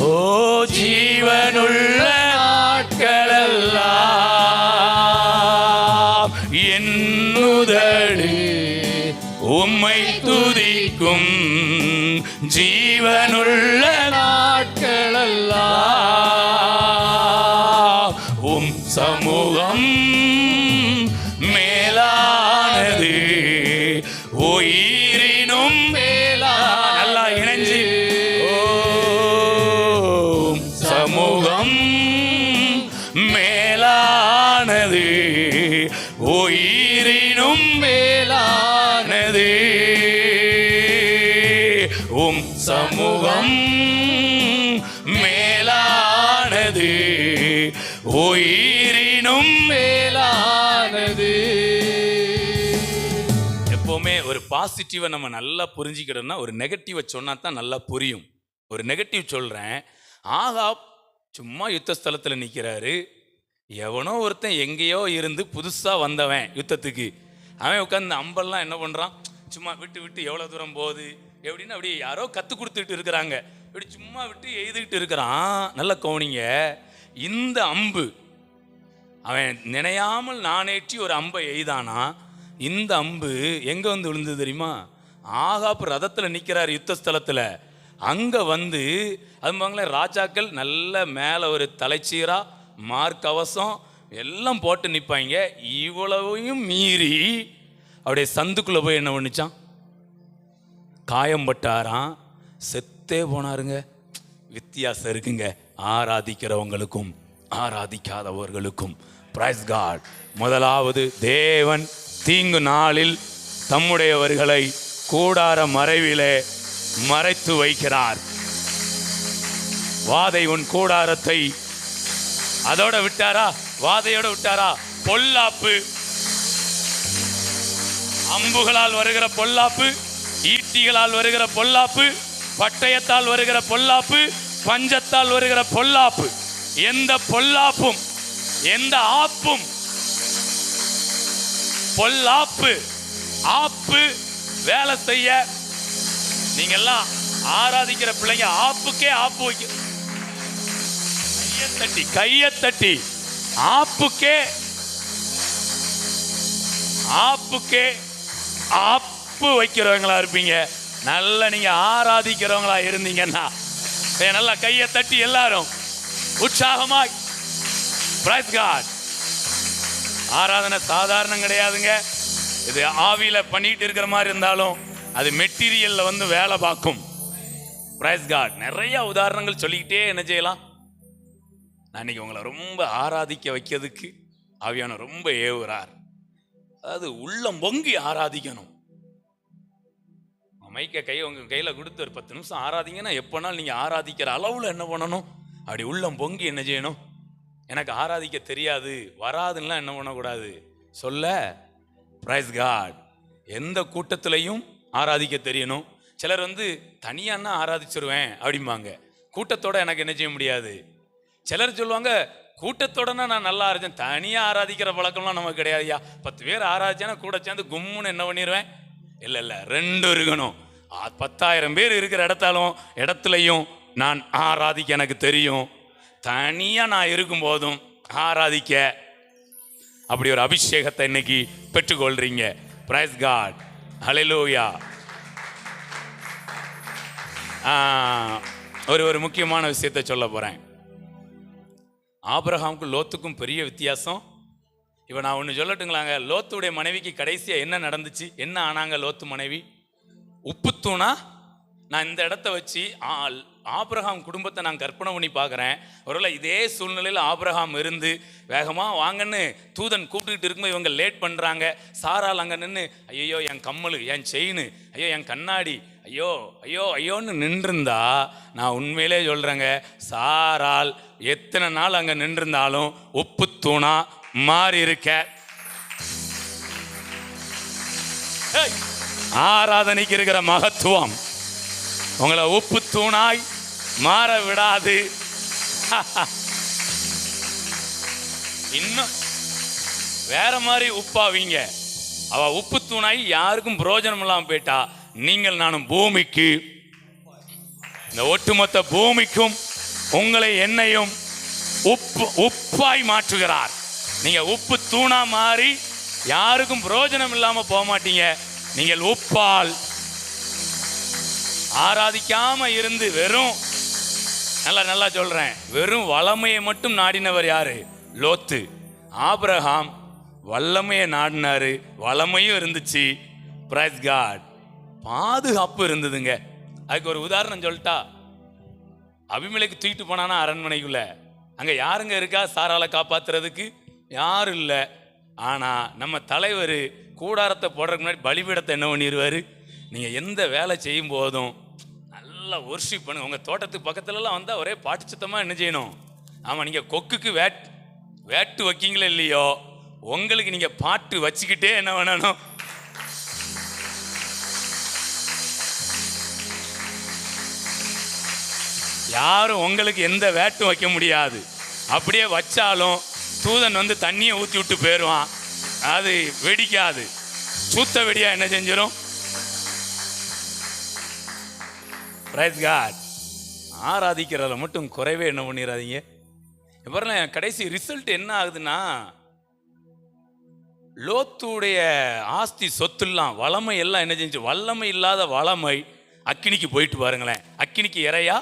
ஓ ஜீவனுள்ள நாட்களெல்லாம். என்னுதடு உம்மை துதிக்கும், ஜீவனுள்ள நாட்களெல்லாம். உம் சமூகம் மேலானது, உயிரினும் மேலானது. நல்லா இணைஞ்சு ஓம் சமூகம் மேலானது, உயிரினும் மேலானது. உம் சமூகம் மேலானது, உயிரினும் மேலானது. எப்பவுமே ஒரு பாசிட்டிவை நம்ம நல்லா புரிஞ்சுக்கிட்டோம்னா, ஒரு நெகட்டிவை சொன்னா தான் நல்லா புரியும். ஒரு நெகட்டிவ் சொல்றேன். ஆகாப் சும்மா யுத்த ஸ்தலத்தில் நிற்கிறாரு. எவனோ ஒருத்தன் எங்கேயோ இருந்து புதுசாக வந்தவன் யுத்தத்துக்கு, அவன் உட்காந்து அம்பெல்லாம் என்ன பண்ணுறான், சும்மா விட்டு விட்டு எவ்வளோ தூரம் போகுது எப்படின்னு அப்படி யாரோ கற்றுக் கொடுத்துட்டு இருக்கிறாங்க, இப்படி சும்மா விட்டு எய்துக்கிட்டு இருக்கிறான். நல்ல கவனிங்க, இந்த அம்பு அவன் நினையாமல் நானேற்றி ஒரு அம்பை எய்தானா, இந்த அம்பு எங்கே வந்து விழுந்தது தெரியுமா? ஆகாப் ரதத்தில் நிற்கிறார் யுத்த ஸ்தலத்தில். அங்கே வந்து அதுமாங்களே ராஜாக்கள் நல்ல மேலே ஒரு தலைச்சீரா மார்க்கவசம் எல்லாம் போட்டு நிற்பாங்க. இவ்வளவையும் மீறி அப்படியே சந்துக்குள்ளே போய் என்ன பண்ணிச்சான், காயம்பட்டாராம், செத்தே போனாருங்க. வித்தியாசம் இருக்குங்க ஆராதிக்கிறவங்களுக்கும் ஆராதிக்காதவர்களுக்கும். Price God. முதலாவது, தேவன் தீங்கு நாளில் தம்முடையவர்களை கூடார மறைவிலே மறைத்து வைக்கிறார். வாதை உன் கூடாரத்தை அதோட விட்டாரா, வாதையோட விட்டாரா? பொல்லாப்பு, அம்புகளால் வருகிற பொல்லாப்பு, ஈட்டிகளால் வருகிற பொல்லாப்பு, பட்டயத்தால் வருகிற பொல்லாப்பு, பஞ்சத்தால் வருகிற பொல்லாப்பு, எந்த பொல்லாப்பும் எந்த ஆப்பும், பொல்லாப்பு ஆப்பு வேலை செய்ய நீங்க எல்லாம் ஆராதிக்கிற பிள்ளைங்க ஆப்புக்கே ஆப்பு வைக்க, கையை தட்டி ஆப்புக்கே ஆப்பு வைக்கிறவங்களா இருப்பீங்க. நல்ல நீங்க ஆராதிக்கிறவங்களா இருந்தீங்கன்னா நல்லா கையை தட்டி எல்லாரும் உற்சாகமாய். Praise God. ஆராதனை சாதாரணம் கிடையாதுங்க. இது ஆவியில பண்ணிட்டு இருக்கிற மாதிரி இருந்தாலும் அது மெட்டீரியல்ல வந்து வேலை பார்க்கும். Praise God. நிறைய உதாரணங்கள் சொல்லிக்கிட்டே என்ன செய்யலாம். நான் இன்னைக்கு உங்களை ரொம்ப ஆராதிக்க வைக்கிறதுக்கு ஆவியான ரொம்ப ஏவுறார். அதாவது உள்ளம் பொங்கி ஆராதிக்கணும். மைக்க உங்க கையில கொடுத்து ஒரு 10 நிமிஷம் ஆராதிங்கன்னா எப்போனாலும் நீங்க ஆராதிக்கிற அளவுல என்ன பண்ணணும், அப்படி உள்ளம் பொங்கி என்ன செய்யணும். எனக்கு ஆராதிக்க தெரியாது வராதுன்னா என்ன பண்ணக்கூடாது சொல்ல. Praise God. எந்த கூட்டத்திலையும் ஆராதிக்க தெரியணும். சிலர் வந்து தனியானா ஆராதிச்சிருவேன் அப்படிம்பாங்க, கூட்டத்தோட எனக்கு என்ன செய்ய முடியாது. சிலர் சொல்லுவாங்க கூட்டத்தோடனா நான் நல்லா இருந்தேன், தனியாக ஆராதிக்கிற பழக்கம்லாம் நமக்கு கிடையாதுயா. 10 பேர் ஆராதிச்சேன்னா கூட சேர்ந்து கும்முன்னு என்ன பண்ணிடுவேன். இல்லை 2 இருக்கணும். 10,000 பேர் இருக்கிற இடத்துலையும் நான் ஆராதிக்க எனக்கு தெரியும். தனியாக நான் இருக்கும்போதும் ஆராதிக்க அப்படி ஒரு அபிஷேகத்தை இன்னைக்கு பெற்றுக்கொள்றீங்க. பிரைஸ் காட், ஹல்லேலூயா. ஒரு முக்கியமான விஷயத்தை சொல்ல போறேன். ஆபிரகாமுக்கும் லோத்துக்கும் பெரிய வித்தியாசம். இப்போ நான் ஒன்று சொல்லட்டுங்களாங்க. லோத்துடைய மனைவிக்கு கடைசியாக என்ன நடந்துச்சு? என்ன ஆனாங்க லோத்து மனைவி? உப்புத்தூணா? நான் இந்த இடத்த வச்சு ஆபிரகாம் குடும்பத்தை நான் கற்பனை பண்ணி பார்க்குறேன். ஒருவேளை இதே சூழ்நிலையில் ஆபிரகாம் இருந்து வேகமாக வாங்கன்னு தூதன் கூப்பிட்டுக்கிட்டு இருக்கும்போது இவங்க லேட் பண்ணுறாங்க. சாரால் அங்கே நின்று ஐயோ என் கம்மல், என் செயின், ஐயோ என் கண்ணாடி, ஐயோ ஐயோ ஐயோன்னு நின்றுருந்தா, நான் உண்மையிலே சொல்கிறேங்க, சாரால் எத்தனை நாள் அங்கே நின்றுருந்தாலும் உப்பு தூணா மாறி இருக்க. ஆராதனைக்கு இருக்கிற மகத்துவம் உங்களை உப்பு தூணாய் மாற விடாது. இன்னும் வேற மாதிரி உப்பாவீங்க. அவ உப்பு தூணாய் யாருக்கும் பிரயோஜனம் இல்லாமல் போயிட்டா, நீங்கள் நானும் பூமிக்கு, இந்த ஒட்டுமொத்த பூமிக்கும் உங்களை என்னையும் உப்பாய் மாற்றுகிறார். நீங்க உப்பு தூணா மாறி யாருக்கும் பிரயோஜனம் இல்லாம போக மாட்டீங்க. நீங்கள் உப்பால் ஆராதிக்காம இருந்து வெறும் நல்லா சொல்றேன், வெறும் வல்லமையை மட்டும் நாடினவர் யாரு? லோத்து. ஆபிரகாம் வல்லமையை நாடினாரு, வல்லமையும் இருந்துச்சு. பிரைஸ் காட், பாதுகாப்பு இருந்ததுங்க. அதுக்கு ஒரு உதாரணம் சொல்லிட்டா, அபிமெலேக்கு தூக்கிட்டு போனானா அரண்மனைக்குள்ள, அங்க யாருங்க இருக்கா சாரால காப்பாத்துறதுக்கு? யாரும் இல்லை. ஆனா நம்ம தலைவர் கூடாரத்தை போடுறதுக்கு முன்னாடி பலிபீடத்தை என்ன பண்ணிடுவாரு? நீங்க எந்த வேலை செய்யும் போதும் நல்லா ஒர்ஷிப் பண்ணுங்க. உங்க தோட்டத்துக்கு பக்கத்துலலாம் வந்தா ஒரே பாட்டு சத்தமா என்ன செய்யணும்? ஆமா, நீங்க கொக்குக்கு வேட்டு வைக்கீங்களோ இல்லையோ, உங்களுக்கு நீங்க பாட்டு வச்சுக்கிட்டே என்ன பண்ணணும்? யாரும் உங்களுக்கு எந்த வேட்டும் வைக்க முடியாது. அப்படியே வச்சாலும் தூதன் வந்து தண்ணியை ஊற்றி விட்டு போயிடுவான். அது வெடிக்காது. சூத்த வெடியா என்ன செஞ்சிடும்? Price God. ஆராதிக்கிறத மட்டும் குறைவே என்ன பண்ணிடாதீங்க. இப்போ கடைசி ரிசல்ட் என்ன ஆகுதுன்னா, லோத்துடைய ஆஸ்தி சொத்துலாம் வளமை எல்லாம் என்ன செஞ்சு, வல்லமை இல்லாத வளமை அக்கினிக்கு போயிட்டு பாருங்களேன். அக்கினிக்கு இறையா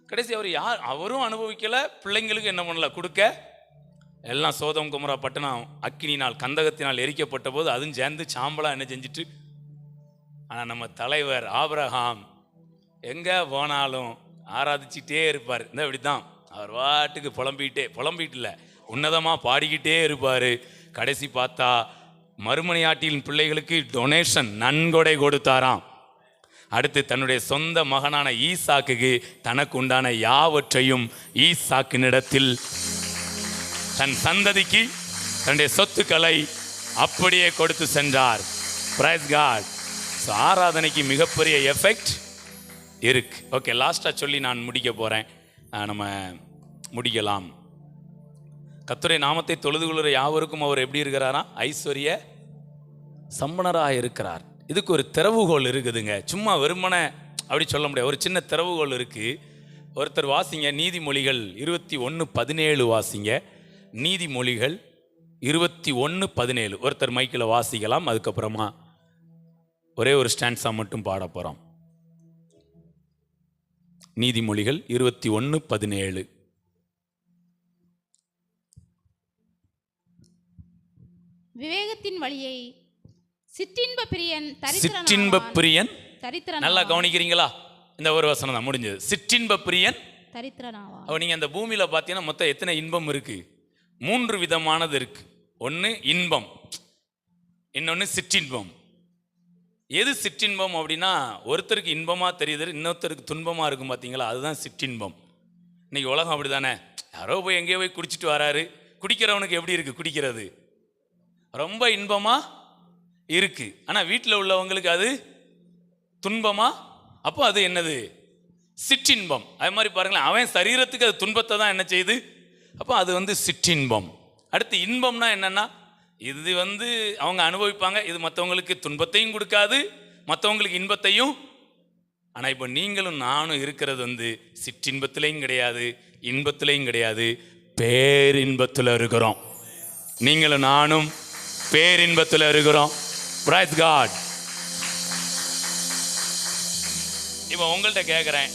கடைசி அவர் அவரும் அனுபவிக்கல, பிள்ளைங்களுக்கு என்ன பண்ணல கொடுக்க. எல்லாம் சோதம் குமரா பட்டணம் அக்கினினால் கந்தகத்தினால் எரிக்கப்பட்ட போது அதுவும் சேர்ந்து சாம்பலா என்ன செஞ்சுட்டு. ஆனால் நம்ம தலைவர் ஆபிரகாம் எங்க போனாலும் ஆராதிச்சுட்டே இருப்பார். இந்த இப்படித்தான் அவர் வாட்டுக்கு புலம்பிட்டு இல்லை, உன்னதமா பாடிக்கிட்டே இருப்பாரு. கடைசி பார்த்தா மறுமனையாட்டியின் பிள்ளைகளுக்கு டொனேஷன் நன்கொடை கொடுத்தாராம். அடுத்து தன்னுடைய சொந்த மகனான ஈசாக்குக்கு தனக்கு உண்டான யாவற்றையும் ஈசாக்கினிடத்தில், தன் சந்ததிக்கு தன்னுடைய சொத்துக்களை அப்படியே கொடுத்து சென்றார். Praise God. ஆராதனைக்கு மிகப்பெரிய எஃபெக்ட் இருக்கு. ஓகே, லாஸ்டா சொல்லி நான் முடிக்க போறேன். நம்ம முடிக்கலாம். கர்த்தருடைய நாமத்தை தொழுது கொள்கிற யாவருக்கும் அவர் எப்படி இருக்கிறாரா? ஐஸ்வர்ய சம்பனராக இருக்கிறார். இதுக்கு ஒரு திறவுகோல் இருக்குதுங்க. சும்மா வெறுமனே அப்படி சொல்ல முடியாது. ஒரு சின்ன திறவுகோல் இருக்கு. ஒருத்தர் வாசிங்க, நீதிமொழிகள் 21:17 வாசிங்க. நீதிமொழிகள் 21:17 ஒருத்தர் மைக்கில் வாசிக்கலாம். அதுக்கப்புறமா ஒரே ஒரு ஸ்டான்ஸா மட்டும் பாட போறோம். நீதிமொழிகள் 21:17. விவேகத்தின் வழியை சிற்றின்ப பிரியன் நல்லா கவனிக்கிறீங்களா? இந்த ஒரு வசனம் தான் முடிஞ்சது. சிற்றின்ப பிரியன் தரித்திரனாவா. நீங்க அந்த பூமியில பாத்தீங்கன்னா மொத்தம் எத்தனை இன்பம் இருக்கு? 3 விதமானது இருக்கு. ஒன்னு இன்பம், இன்னொன்னு சிற்றின்பம். எது சிற்றின்பம் அப்படின்னா, ஒருத்தருக்கு இன்பமா தெரியுது, இன்னொருத்தருக்கு துன்பமா இருக்கும் பாத்தீங்களா, அதுதான் சிற்றின்பம். இன்னைக்கு உலகம் அப்படிதானே. யாரோ போய் எங்கேயோ போய் குடிச்சிட்டு வராரு. குடிக்கிறவனுக்கு எப்படி இருக்கு? குடிக்கிறது ரொம்ப இன்பமா இருக்கு. ஆனா வீட்டில் உள்ளவங்களுக்கு அது துன்பமா. அப்போ அது என்னது? சிற்றின்பம். அது மாதிரி பாருங்களேன், அவன் சரீரத்துக்கு அது துன்பத்தை தான் என்ன செய்யுது. அப்போ அது சிற்றின்பம். அடுத்து இன்பம்னா என்னன்னா, இது அவங்க அனுபவிப்பாங்க. இது மற்றவங்களுக்கு துன்பத்தையும் கொடுக்காது, மற்றவங்களுக்கு இன்பத்தையும். ஆனா இப்போ நீங்களும் நானும் இருக்கிறது சிற்றின்பத்திலையும் கிடையாது, இன்பத்திலையும் கிடையாது, பேரின்பத்தில் இருக்கிறோம். நீங்களும் நானும் பேரின்பத்தில் இருக்கிறோம். Praise God. இப்போ உங்கள்கிட்ட கேட்குறேன்,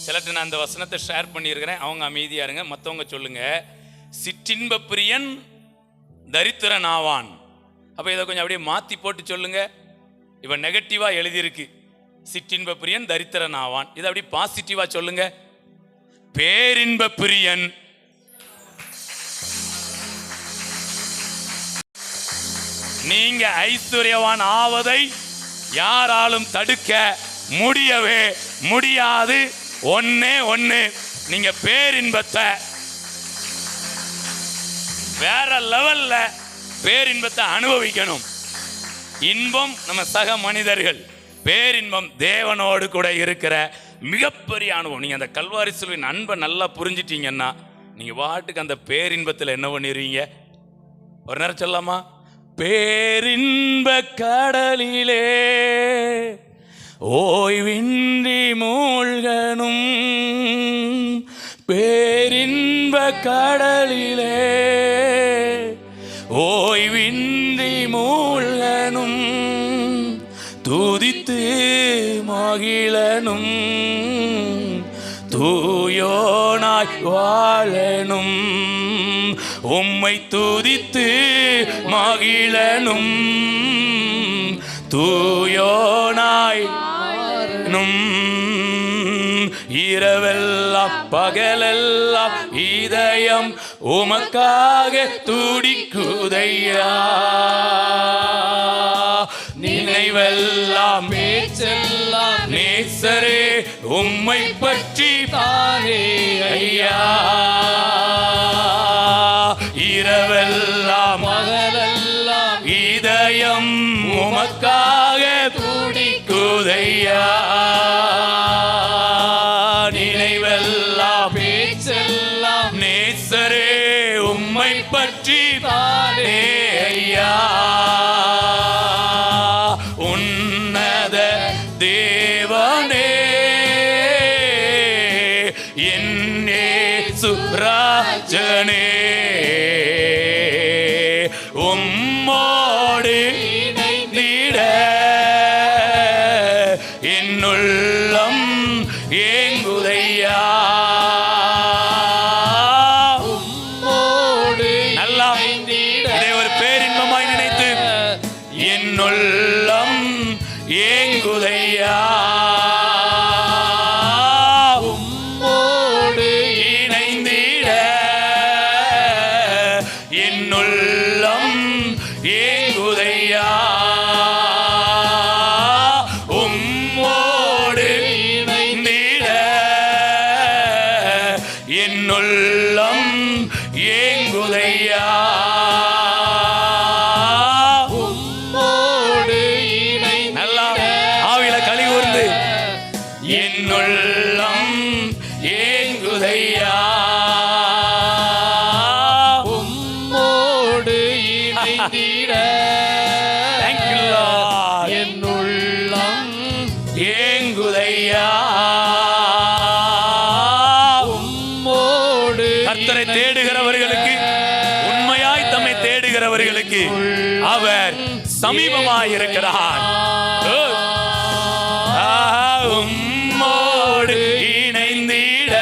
சிலர்கிட்ட நான் அந்த வசனத்தை ஷேர் பண்ணியிருக்கிறேன், அவங்க அமைதியாக இருங்க, மற்றவங்க சொல்லுங்க. சிற்றின்ப பிரியன் தரித்திரன் ஆவான். அப்போ இதை கொஞ்சம் அப்படியே மாற்றி போட்டு சொல்லுங்க. இப்போ நெகட்டிவாக எழுதியிருக்கு, சிற்றின்ப பிரியன் தரித்திரன் ஆவான். இதை அப்படி பாசிட்டிவாக சொல்லுங்க. பேரின்ப பிரியன் நீங்க ஐஸ்வர்யவான் ஆவதை யாராலும் தடுக்க முடியவே முடியாது. ஒன்னே ஒன்று, நீங்க பேரின்பத்தை வேற லெவல்ல பேரின்பத்தை அனுபவிக்கணும். இன்பம் நம்ம சக மனிதர்கள், பேரின்பம் தேவனோடு கூட இருக்கிற மிகப்பெரிய அனுபவம். நீங்க அந்த கல்வாரி சிலுவையின் அன்பை நல்லா புரிஞ்சிட்டீங்கன்னா நீங்க வாட்டுக்கு அந்த பேரின்பத்தில் என்ன பண்ணிடுவீங்க? ஒரு நேரம் சொல்லலாமா? பேரின்ப கடலிலே ஓய்வின்றி மூழ்கணும், பேரின்ப கடலிலே ஓய்வின்றி மூழ்கணும், துதித்து மகிழனும், தூயோனாய் வாழனும், உம்மை துதித்து மகிழனும், தூயோனாய் இரவெல்லாம் பகலெல்லாம் இதயம் உமக்காக துடிக்குதையா, நினைவெல்லாம் பேச்செல்லாம் நேசரே உம்மை பற்றி தானே ஐயா, இரவெல்லாம் பகலெல்லாம் இதயம் உமக்காக துடிக்குதையா, நினைவெல்லாம் பேச்செல்லாம் நேசரே உம்மை பற்றி தானே ஐயா, உன்னத தேவனே என் இயேசு ராஜனே, உம்மோடு இணைந்திட என்னுள்ளம் ஏங்குதையா, உம்மோடு நல்லா இதை ஒரு பேரின்பமாய் நினைத்து என்னுள்ளம் ஏங்குதையா, உம்மோடு இணைந்திட என்னுள்ளம் ஏங்குதையா, உம்மோடு இணைந்திட என்னுள்ளம் ஏங்குதையா, உம்மோடு நல்லா ஆவியில களி கூர்ந்து என்னுள்ளம் ஏங்குதையா, உம்மோடு இணைந்திட என்னுள்ளம் ஏங்குதையா, உம்மோடு கர்த்தரை தேடுகிறவர்களுக்கு, உண்மையாய் தம்மை தேடுகிறவர்களுக்கு அவர் சமீபமாய் இருக்கிறார். உம்மோடு இணைந்திட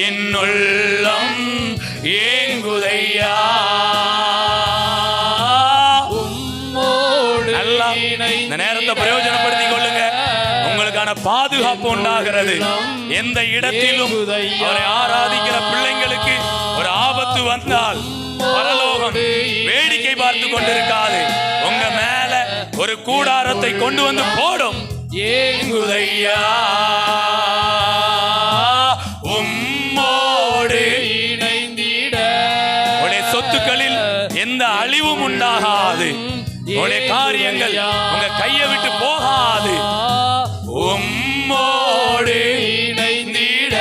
என்னுள்ளம் ஏங்குதையா, உம்மோடு இந்த நேரத்தை பிரயோஜனப்படுத்திக் கொள்ளுங்க. உங்களுக்கான பாதுகாப்பு உண்டாகிறது. எந்த இடத்திலும் அவரை ஆராதிக்கிற பிள்ளைங்களுக்கு ஒரு ஆபத்து வந்தால் பரலோகம் வேடிக்கை பார்த்து கொண்டிருக்காது. உங்க மேல ஒரு கூடாரத்தை கொண்டு வந்து போடும். ஏங்குதையா, உம்மோடு இணைந்திட உடைய சொத்துக்களில் எந்த அழிவும் உண்டாகாது. உடைய காரியங்கள் உங்க கையை விட்டு போகாது. உம்மோடு இணைந்திட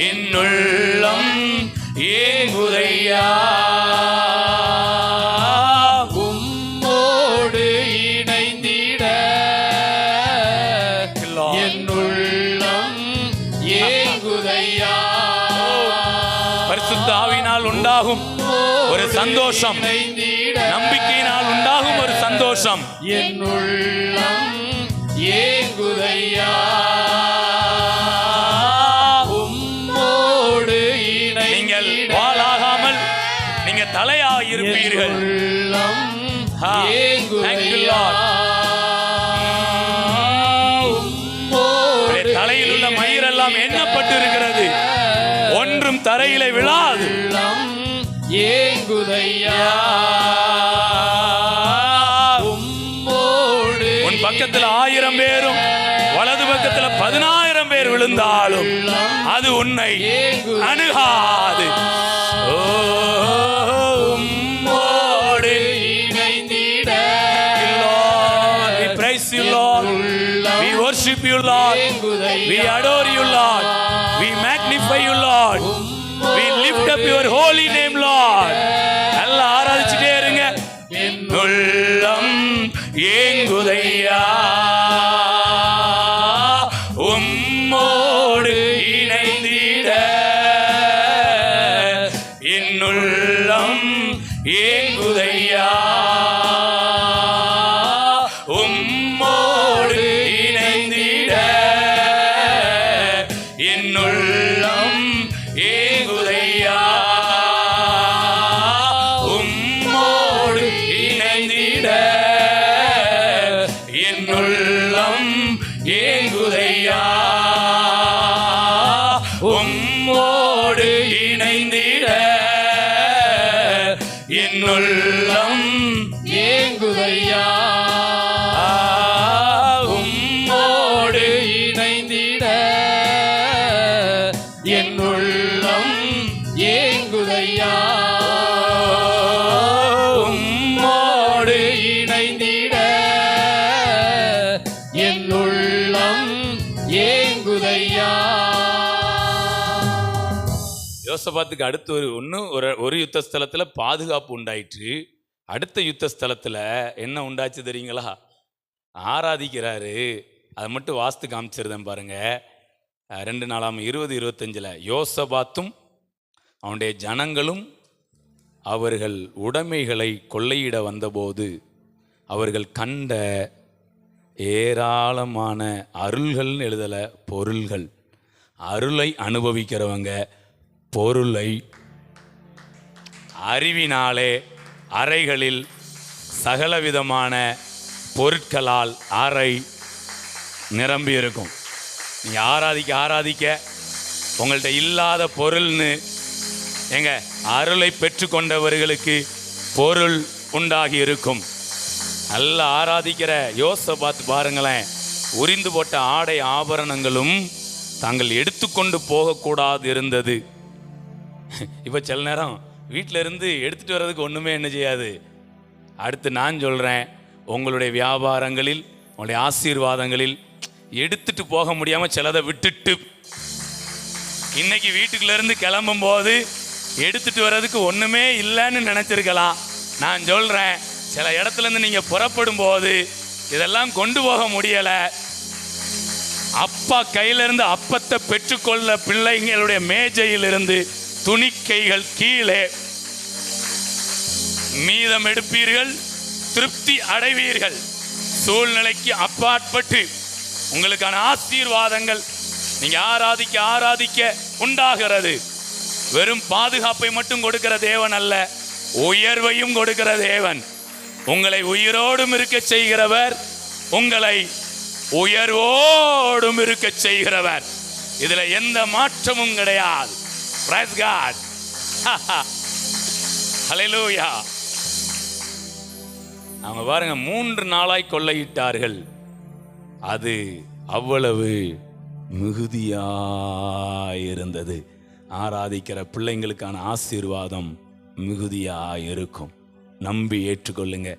என்னுள்ளம் ஏங்குதையா, உம்மோடு இணைந்திட உண்டாகும் ஒரு சந்தோஷம், நம்பிக்கையினால் உண்டாகும் ஒரு சந்தோஷம். என் உள்ளம் ஏங்குதையா, உம்மோடு நீங்கள் வாளாகாமல் நீங்க தலையாக இருப்பீர்கள். உள்ளம் Thank you, Lord. உம்முடைய தலையில் உள்ள மயிரெல்லாம் எண்ணப்பட்டு இருக்கிறது, ஒன்றும் தரையிலே விழாது. ஏங்குதையா, உம்மோடு உன் பக்கத்தில் 1000 பேரும் வலது பக்கத்தில் 10,000 பேர் விழுந்தாலும் அது உன்னை அணுகாது. உம்மோடு இணைந்திட, we praise you, Lord. We worship you, Lord. We adore you, Lord. We magnify you, Lord. We lift up your holy name, Lord. நல்லா ஆராதிச்சுட்டே இருங்க. உள்ளம் ஏங்குதையா, உம்மோடு இணைந்திட. என் உள்ளம் ஏங்குதையா, உம்மோடு இணைந்திட. என் உள்ளம் ஏங்குதையா, உம்மோடு இணைந்திட. என் உள்ளம் ஏங்குதையா, உம்மோடு இணைந்திட. என் உள்ளம் ஏங்குதையா, உம்மோடு இணைந்திட. என் உள்ளம் ஏங்குதையா, உம்மோடு இணைந்திட. என் உள்ளம் ஏங்குதையா. யோசபாத்துக்கு அடுத்து ஒரு யுத்த ஸ்தலத்துல பாதுகாப்பு உண்டாயிற்று. அடுத்த யுத்த ஸ்தலத்துல என்ன உண்டாச்சு தெரியுங்களா? ஆராதிக்கிறாரு. அதை மட்டும் வாஸ்து காமிச்சிருந்தேன் பாருங்க. 2 நாளாம் 20-25 யோசபாத்தும் அவனுடைய ஜனங்களும் அவர்கள் உடைமைகளை கொள்ளையிட வந்தபோது அவர்கள் கண்ட ஏராளமான அருள்கள்னு எழுதலை, பொருள்கள். அருளை அனுபவிக்கிறவங்க பொருளை அறிவினாலே அறைகளில் சகலவிதமான பொருட்களால் அறை நிரம்பி இருக்கும். நீங்கள் ஆராதிக்க உங்கள்கிட்ட இல்லாத பொருள்னு எங்க அருளை பெற்றுக்கொண்டவர்களுக்கு பொருள் உண்டாகி இருக்கும். நல்லா ஆராதிக்கிற யோசபாத் பாருங்களேன், உரிந்து போட்ட ஆடை ஆபரணங்களும் தாங்கள் எடுத்துக்கொண்டு போகக்கூடாது இருந்தது. இப்போ சில நேரம் வீட்டில் இருந்து எடுத்துகிட்டு வர்றதுக்கு ஒன்றுமே என்ன செய்யாது. அடுத்து நான் சொல்கிறேன், உங்களுடைய வியாபாரங்களில் உங்களுடைய ஆசீர்வாதங்களில் எடுத்துட்டு போக முடியாமல் சிலதை விட்டுட்டு இன்னைக்கு வீட்டுக்குள்ளேருந்து கிளம்பும் போது எடுத்துட்டு வர்றதுக்கு ஒன்றுமே இல்லைன்னு நினச்சிருக்கலாம். நான் சொல்கிறேன், சில இடத்துலேருந்து நீங்கள் புறப்படும் போது இதெல்லாம் கொண்டு போக முடியலை. அப்பா கையிலிருந்து அப்பத்தை பெற்றுக்கொள்ள பிள்ளைங்களுடைய மேஜையிலிருந்து துணிக்கைகள் கீழே மீதம் எடுப்பீர்கள், திருப்தி அடைவீர்கள். சூழ்நிலைக்கு அப்பாற்பட்டு உங்களுக்கான ஆசீர்வாதங்கள் நீங்க ஆராதிக்க உண்டாகிறது. வெறும் பாதுகாப்பை மட்டும் கொடுக்கிற தேவன் அல்ல, உயர்வையும் கொடுக்கிற தேவன். உங்களை உயிரோடும் இருக்க செய்கிறவர், உங்களை உயர்வோடும் இருக்க செய்கிறவர். இதுல எந்த மாற்றமும் கிடையாது. Praise God. Hallelujah. அவங்க பாருங்க, 3 நாளாய் கொள்ளையிட்டார்கள். அது அவ்வளவு மிகுதியாயிருந்தது. ஆராதிக்கிற பிள்ளைங்களுக்கான ஆசீர்வாதம் மிகுதியாயிருக்கும். நம்பி ஏற்றுக்கொள்ளுங்க.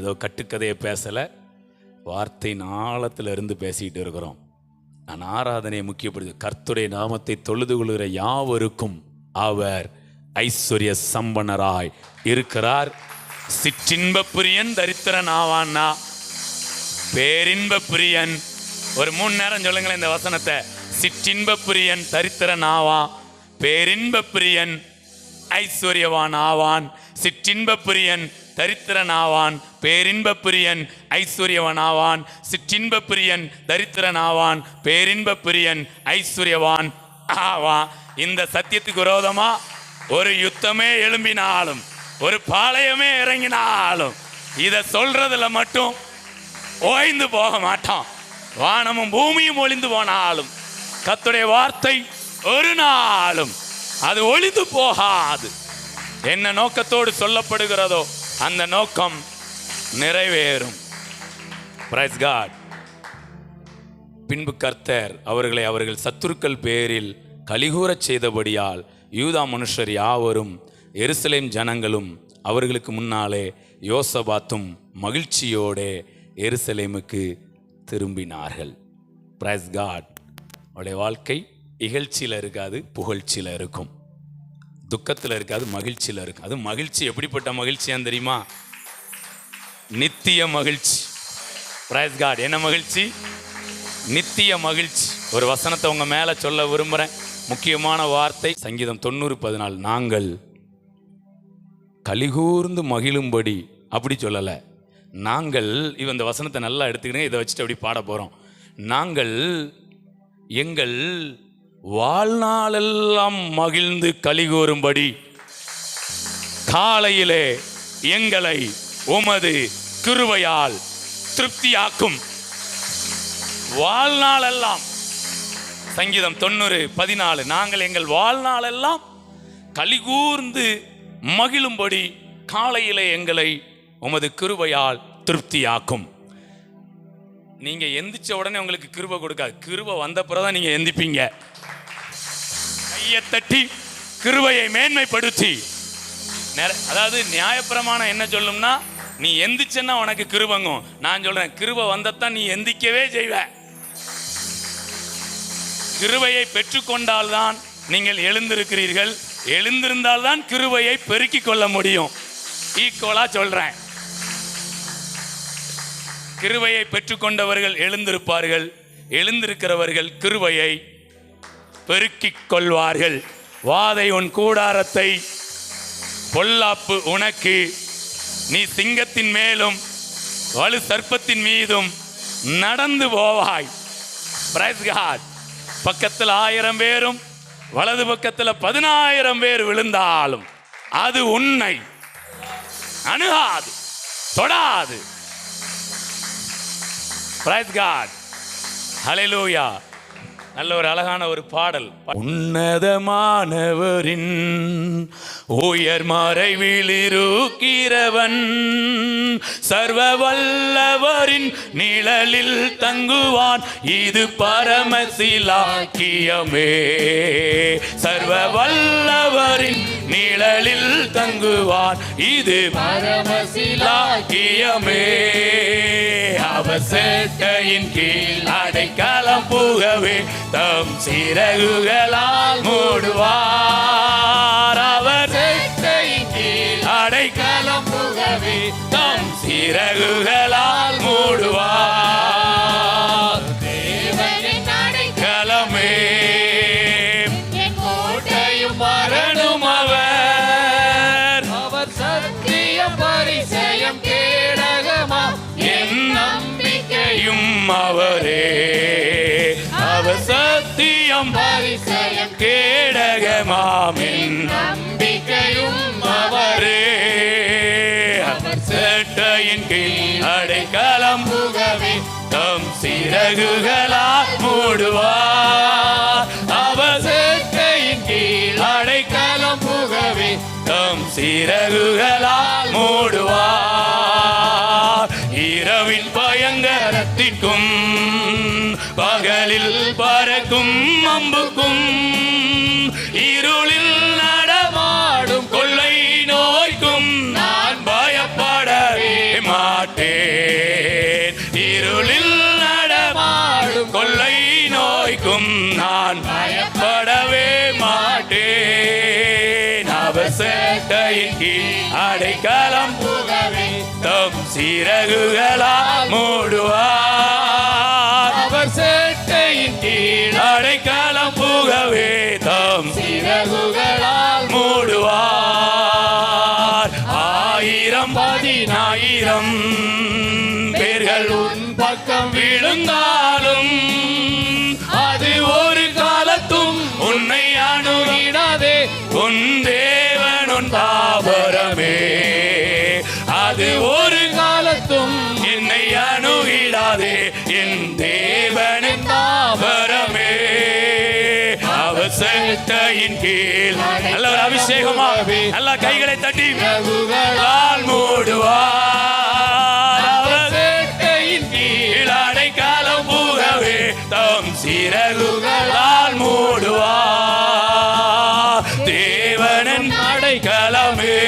ஏதோ கட்டுக்கதையை பேசலை, வார்த்தை நாளத்தில் இருந்து பேசிக்கிட்டு இருக்கிறோம். நான் ஆராதனையை முக்கியப்படுத்தி கர்த்தருடைய நாமத்தை தொழுது கொள்கிற யாவருக்கும் அவர் ஐஸ்வர்ய சம்பனராய் இருக்கிறார். சிற்றின்ப பிரியன் தரித்திரன் ஆவான்னா, பேரின்ப பிரியன். ஒரு 3 நேரம் சொல்லுங்களேன் இந்த வசனத்தை. சிற்றின்ப பிரியன் தரித்திரன் ஆவா, பேரின்ப பிரியன் ஐஸ்வர்யவான் ஆவான். சிற்றின்ப பிரியன் தரித்திரன் ஆவான். பேரின்ப பிரியன் ஐஸ்வர்யவான் ஆவான். சிற்றின்ப பிரியன் தரித்திரன் ஆவான். பேரின்ப பிரியன் ஐஸ்வர்யவான் ஆவான். இந்த சத்தியத்துக்கு விரோதமா ஒரு யுத்தமே எழும்பினாலும், ஒரு பாளையமே இறங்கினாலும், இதை சொல்றதுல மட்டும் ஓய்ந்து போக மாட்டான். வானமும் பூமியும் ஒளிந்து போனாலும் கர்த்தருடைய வார்த்தை ஒரு நாளும் அது ஒளிந்து போகாது. என்ன நோக்கத்தோடு சொல்லப்படுகிறதோ அந்த நோக்கம் நிறைவேறும். Praise God. பின்பு கர்த்தர் அவர்களை அவர்கள் சத்துருக்கள் பேரில் கலிகூறச் செய்தபடியால் யூதா மனுஷர் யாவரும் எருசலேம் ஜனங்களும் அவர்களுக்கு முன்னாலே யோசபாத்தும் மகிழ்ச்சியோடே எருசலேமுக்கு திரும்பினார்கள். Praise God. அவருடைய வாழ்க்கை இகழ்ச்சியில் இருக்காது, புகழ்ச்சியில் இருக்கும். துக்கத்தில் இருக்காது, மகிழ்ச்சியில் இருக்கும். அது மகிழ்ச்சி எப்படிப்பட்ட மகிழ்ச்சியான்னு தெரியுமா? நித்திய மகிழ்ச்சி. Praise God. என்ன மகிழ்ச்சி? நித்திய மகிழ்ச்சி. ஒரு வசனத்தை உங்க மேல சொல்ல விரும்புறேன். முக்கியமான வார்த்தை சங்கீதம் 90:14. நாங்கள் கலிகூர்ந்து மகிழும்படி. அப்படி சொல்லல. நாங்கள் இந்த வசனத்தை நல்லா எடுத்துக்கிட்டு இதை வச்சுட்டு அப்படி பாட போறோம். நாங்கள் எங்கள் வாழ்நாளெல்லாம் மகிழ்ந்து கலிகூறும்படி காலையிலே எங்களை உமது கிருபையால் திருப்தியாக்கும். வாழ்நாளெல்லாம். சங்கீதம் 90:14. நாங்கள் எங்கள் வாழ்நாளெல்லாம் கலிகூர்ந்து மகிழும்படி காலையிலே எங்களை உமது கிருபையால் திருப்தியாக்கும். நீங்க எந்திரிச்ச உடனே உங்களுக்கு கிருபை கொடுக்காது. கிருபை வந்த பிறகுதான் நீங்க எந்திப்பீங்க. கையை தட்டி கிருபையை மேன்மைப்படுத்தி. அதாவது நியாயப்பிரமாணம் என்ன சொல்லும்னா, நீ எந்திரிச்சன்னா உனக்கு கிருபங்கும். நான் சொல்றேன், கிருபை வந்தத்தான் நீ எந்திக்கவே செய்வ. கிருபையை பெற்றுக்கொண்டால்தான் நீங்கள் எழுந்திருக்கிறீர்கள். எழுந்திருந்தால்தான் கிருபையை பெருக்கிக் கொள்ள முடியும். ஈக்குவலா சொல்றேன். கிருபையை பெற்றுக்கொண்டவர்கள் எழுந்திருப்பார்கள். எழுந்திருக்கிறவர்கள் கிருபையை பெருக்கிக் கொள்வார்கள். வாதை உன் கூடாரத்தை, பொல்லாப்பு உனக்கு. நீ சிங்கத்தின் மேலும் வலு சர்ப்பத்தின் மீதும் நடந்து போவாய். Praise God. பக்கத்தில் 1000 பேரும் வலது பக்கத்தில் 10,000 பேர் விழுந்தாலும் அது உன்னை அணுகாது, தொடாது. Praise God. ஹல்லேலூயா. நல்ல ஒரு அழகான ஒரு பாடல். உன்னதமானவரின் உயர் மறைவில் இருக்கிறவன் சர்வ வல்லவரின் நிழலில் தங்குவான். இது பரமசிலாக்கியமே. சர்வ வல்லவரின் நிழலில் தங்குவான். இது பரமசிலாக்கியமே. அவர் சேட்டையின் கீழ் அடைக்கலம் புகவே தம் சிறகுகளால் மூடுவார். அவர் சேட்டையின் கீழ் அடைக்கலம் புகவே தம் சிறகுகளால் மூடுவார். தேவனின் அடைக்கலமே, என் கோட்டையும் மரணும் அவர். அவர் சத்தியம் பரிசயம் கேடகமா, என் நம்பிக்கையும் அவரே. அவர் சத்தியம் பரிசயம் கேடகமாம், என் நம்பிக்கையும் அவரே. அவர் சேட்டையின் கீழ் அடைக்கலம் புகவே தம் சிறகுகளால் மூடுவார். அவர் சேட்டையின் கீழ் அடைக்கலம் புகவே தம் சிறகுகளால் மூடுவார். இரவின் பயங்கரத்திற்கும் பகலில் பறக்கும் அம்புக்கும் இருளில் நடமாடும் கொள்ளை நோய்க்கும் நான் பயப்படவே மாட்டேன். இருளில் நடமாடும் கொள்ளை நோய்க்கும் நான் பயப்படவே மாட்டேன். அவர் சேட்டையின் கீழ் அடைக்கலம் புகவே தம் சிறகுகளால் மூடுவார். அவர் சேட்டையின் கீழ் அடைக்கலம் புகவே தம் சிறகுகளால் மூடுவார். 10,000 பேர்கள் உன் பக்கம் விழுந்தாலும் அது ஒரு காலத்தும் உன்னை அணுகிடாதே. உன் தேவன் உன் தாபரமே, அது ஒரு காலத்தும் என்னை அணுகிடாதே. என் தேவனின் தாபரமே, அவர் செட்டையின் கீழ். நல்ல ஒரு அபிஷேகமா நல்ல கைகளை தட்டி மூடுவார். அவர் செட்டையின் கீழ் அடைக்கலம் புகவே தம் சிறகுகளால் மூடுவார். தேவனின் அடைக்கலமே,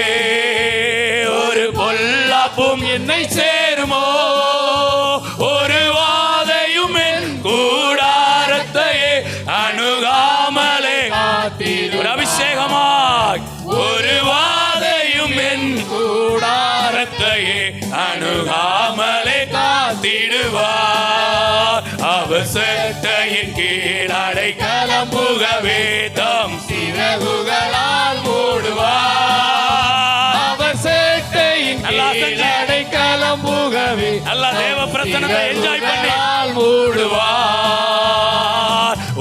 ஒரு பொல்லாப்பும் என்னை சேருமோ, ஒரு வாதையும் என் கூடாரத்தையே அணுகாமலே காத்திடும். ஒரு அபிஷேகமாய் ஒரு வாதையும் என் கூடாரத்தையே அணுகாமலே காத்திடுவார். அவர் செட்டையின் கீழ் அடைக்கலம் புகவே தம் சிறகுகளால் மூடுவார். அவர் செட்டையின் கீழ் அடைக்கலம் புகவே நல்லா தேவ பிரசன்னத்தை என்ஜாய் பண்ணி மூடுவார்.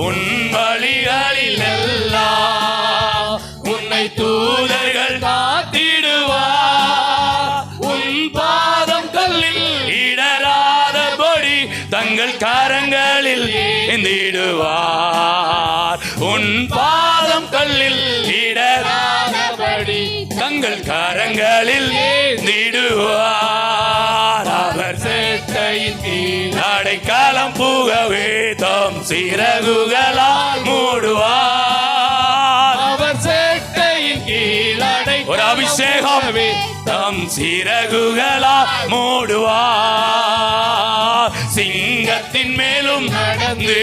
உன் வழிகளில் எல்லாம் உன்னை தூதர்கள் காத்திடுவார். உன் பாதம் கல்லில் இடராதபடி தங்கள் கரங்களில் ஏந்திடுவார். உன் பாதம் கல்லில் இடராதபடி தங்கள் கரங்களில் ஏந்திடுவார். அவர் செட்டையின் கீழ் அடைக்கலம் புகவே தம் சிறகுகளால் மூடுவார். அவர் செட்டையின் கீழ் ஒரு அபிஷேகம் தம் சிறகுகளால் மூடுவார். சிங்கத்தின் மேலும் நடந்து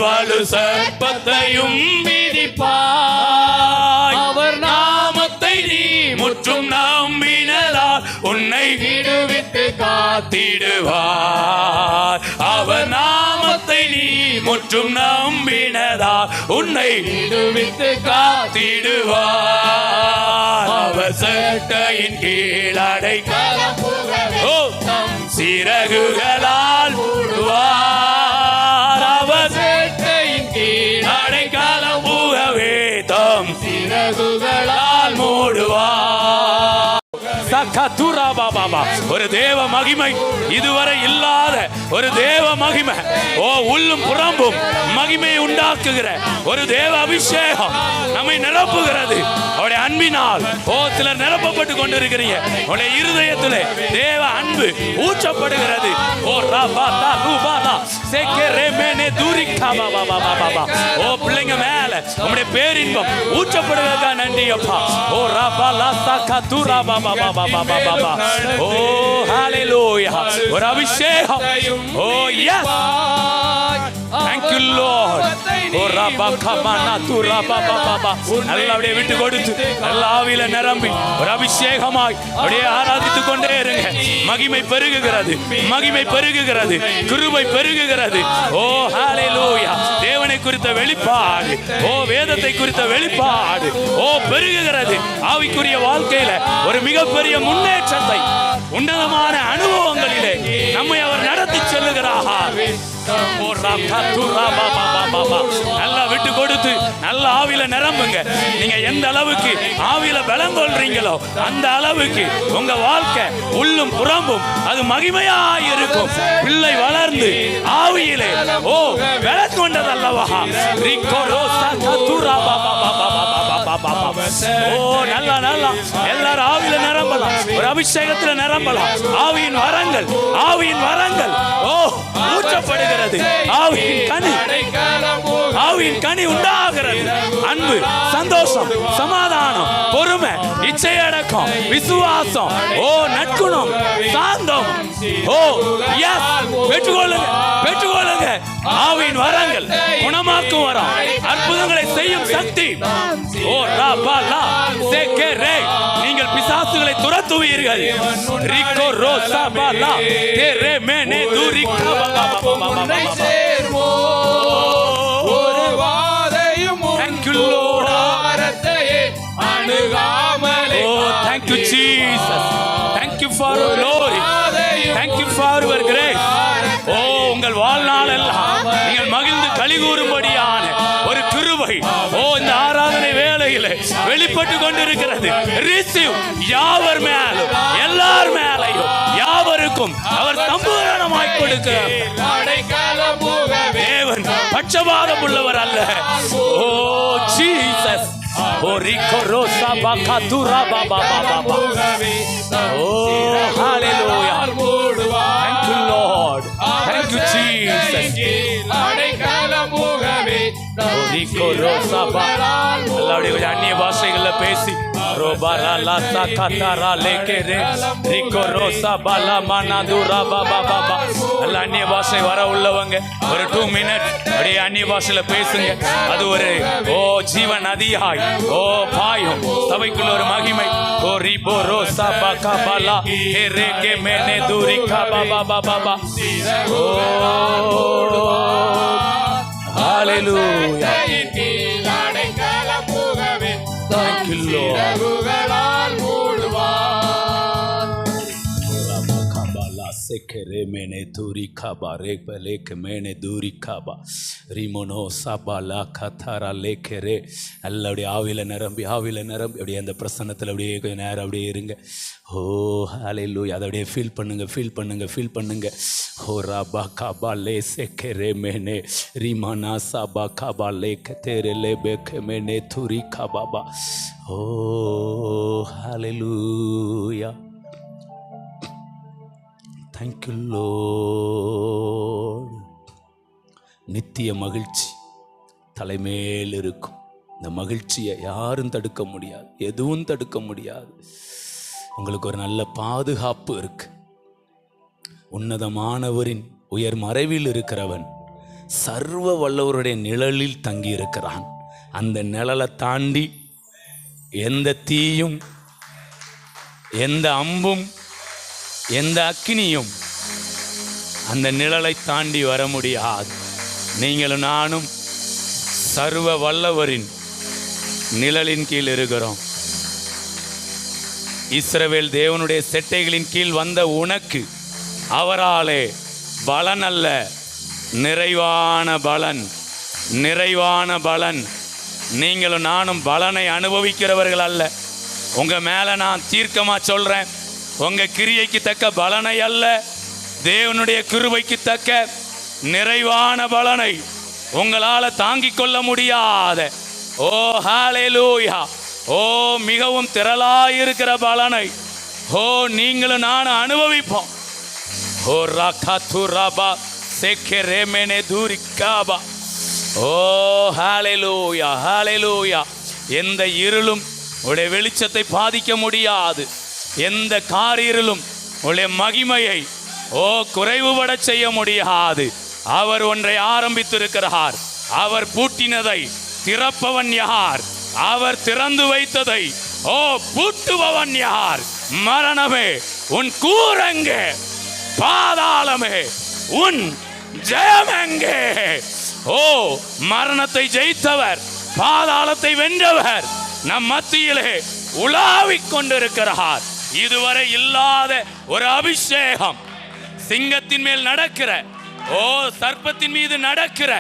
வலு சர்ப்பத்தையும் மிதிப்பார். அவர் நாமத்தை நீ முற்றும் நம்பினதால் உன்னை விடுவித்து காத்திடுவார். அவர் நாமத்தை நீ முற்றும் நம்பினதால் உன்னை விடுவித்து காத்திடுவார். அவர் செட்டையின் கீழ் அடைக்கலம் புகவே தம் சிறகுகளால் மூடுவார். அவர் செட்டையின் கீழ் அடைக்கலம் புகவே தம் சிறகுகளால் மூடுவார். ஒரு தேவ மகிமை, இதுவரை இல்லாத ஒரு தேவ மகிமை. ஓ, உள்ளும் புறம்பும் மகிமை உண்டாக்குகிற ஒரு தேவ அபிஷேகம் நம்மை நிரப்புகிறது. அவருடைய அன்பினால் ஓ சிலர் நிரப்பப்பட்டு கொண்டிருக்கிறீங்க. அவருடைய இருதயத்திலே தேவ அன்பு ஊற்றப்படுகிறது. ஓ ராபாதா ரூபாதா சேக்கரே மேனே தூரிகா பாபா பாபா பாபா. ஓ பிள்ளைங்க மேல உம்முடைய பேரின்பம் ஊற்றப்படுகிறதா நன்றி அப்பா. ஓ ராபாலா சாகா தூரா பாபா பாபா பாபா பாபா. ஓ ஹalleluya. ஒரு அபிஷேகம். ஓ எஸ், thank you Lord. ஓ ராபாகமானா தூரா பாபா பாபா. நல்லபடியே விட்டு கொடுத்து நல்ல ஆவியில நிரம்பி ஒரு அபிஷேகமாய் அப்படியே ஆராதித்துக் கொண்டே இருங்க. மகிமை பெருகுகிறது, மகிமை பெருகுகிறது, கிருபை பெருகுகிறது. ஓ ஹalleluya. தேவனை குறித்த வெளிப்பாடு, ஓ வேதத்தை குறித்த வெளிப்பாடு ஓ பெருகுகிறது. ஆவிக்குரிய வாழ்க்கையில ஒரு மிகப்பெரிய முன்னேற்றத்தை உன்னதமான அனுபவங்களிலே நம்மை அவர் நடத்தி செல்லுகிறார். நல்லா விட்டு கொடுத்து நல்ல ஆவியில நிரம்புங்க. நீங்க எந்த அளவுக்கு ஆவியில பலம் கொள்றீங்களோ அந்த அளவுக்கு உங்க வாழ்க்கை உள்ளும் புறம்பும் அது மகிமையாய் இருக்கும். பிள்ளை வளர்ந்து ஆவியிலே ஓ பலம் கொண்டதல்லவா. ஓ நல்லா நல்லா எல்லாரும் ஆவியில நிரம்பலாம், ஒரு அபிஷேகத்துல நிரம்பலாம். ஆவியின் வரங்கள், ஆவியின் வரங்கள் ஓ ஊற்றப்படுகிறது. ஆவியின் கனி உண்டாகிறது. அன்பு, சந்தோஷம், சமாதானம், பொறுமை, இச்சையடக்கம், விசுவாசம், ஓ நற்குணம், சாந்தம். ஓ எஸ், பெற்றுக்கொள்ளுங்க, பெற்றுக்கொள்ளுங்க. ஆவியின் வரங்கள் குணமாக்கும் வரம், அற்புதங்களை செய்யும் சக்தி. ஓ ராபாலா சேக்கரே, நீங்கள் பிசாசுகளை துரத்துவீர்கள். ரிகோ ரோசா பாலா தேரே மேனே தூரிகா பாபா பாபா. ஒரு வாதையும் Thank you Lord. அணுகாமலே. Oh, thank you Jesus. உங்கள் வாழ்நாள் எல்லாம் நீங்கள் மகிழ்ந்து களி கூறும்படியான ஒரு கிருபை இந்த ஆராதனை வேளையில வெளிப்பட்டு கொண்டிருக்கிறது. ரிசீவ். யாவர் மேலும் எல்லார் மேலையும் யாவருக்கும் அவர் சம்பூரணமாய் கொடுக்கிறார். தேவன் பட்சபாதம் உள்ளவர் அல்ல. Oh Jesus. ஓ ரிகோரோசா பகதுரா பாபா பாபா. ஓ ஹalleluya. Thank you Lord. Thank you Jesus. ரிகோரோசா பாபா. எல்லாரும் அந்நிய பாஷைகள்ல பேசி ரோபாரா லாசா கதாரா லேகரே ரிகோரோசா பாலா மனதுரா பாபா பாபா. எல்லா அந்நிய பாஷை வர உள்ளவங்க ஒரு 2 மினிட் அப்படியே அந்நிய பாஷையில பேசுங்க. அது ஒரு ஜீவ நதியாய் பாயும். சபைக்குள்ள ஒரு மகிமை. ஓ ரிபோரோசா பாகா பாலா ஹெரேகே மேனே தூரிகா பாபா பாபா பாபா. ஓ ஹalleluya. Thank you Lord. Sekere mene duri kaba rekba leke mene duri kaba rimono sabala kathara lekere. எல்லாருடைய ஆவில நிரம்பி அப்படியே அந்த பிரசன்னத்தில் அப்படியே கொஞ்ச நேரம் அப்படியே இருங்க. ஓ ஹalleluya. அதை அப்படியே ஃபீல் பண்ணுங்க. ஓ ரபா கபா லே செக்கரே மேனே ரிமானா சபா கபா லேக்க தேரே லேபெக் மேனே துரி கபாபா. ஓ ஹalleluya. Thank you Lord. நித்திய மகிழ்ச்சி தலைமேல் இருக்கும். இந்த மகிழ்ச்சியை யாரும் தடுக்க முடியாது, எதுவும் தடுக்க முடியாது. உங்களுக்கு ஒரு நல்ல பாதுகாப்பு இருக்கு. உன்னதமானவரின் உயர் மறைவில் இருக்கிறவன் சர்வ வல்லவருடைய நிழலில் தங்கி இருக்கிறான். அந்த நிழலை தாண்டி எந்த தீயும் எந்த அம்பும் எந்த அக்கினியும் அந்த நிழலை தாண்டி வர முடியாது. நீங்களும் நானும் சர்வ வல்லவரின் நிழலின் கீழ் இருக்கிறோம். இஸ்ரவேல் தேவனுடைய செட்டைகளின் கீழ் வந்த உனக்கு அவராலே பலன் அல்ல, நிறைவான பலன். நீங்களும் நானும் பலனை அனுபவிக்கிறவர்கள் அல்ல. உங்க மேல நான் தீர்க்கமா சொல்றேன், உங்க கிரியைக்கு தக்க பலனை அல்ல, தேவனுடைய கிருபைக்கு தக்க நிறைவான பலனை உங்களால தாங்கிக் கொள்ள முடியாத ஹalleluya மிகவும் திரளாயிருக்கிற பலனை நீங்களும் நானும் அனுபவிப்போம். ஹalleluya. எந்த இருளும் உடைய வெளிச்சத்தை பாதிக்க முடியாது. எந்த காரிருளும் உடைய மகிமையை குறைவுபட செய்ய முடியாது. அவர் ஒன்றை ஆரம்பித்திருக்கிறார். அவர் பூட்டினதை திறப்பவன் யார்? அவர் திறந்து வைத்ததை பூட்டுபவன் யார்? மரணமே உன் கூரங்கே, பாதாளமே உன் ஜெயமெங்கே? மரணத்தை ஜெயித்தவர், பாதாளத்தை வென்றவர் நம் மத்தியிலே உலாவிக் கொண்டிருக்கிறார். இதுவரை இல்லாத ஒரு அபிஷேகம். சிங்கத்தின் மேல் நடக்கிற சர்ப்பத்தின் மீது நடக்கிற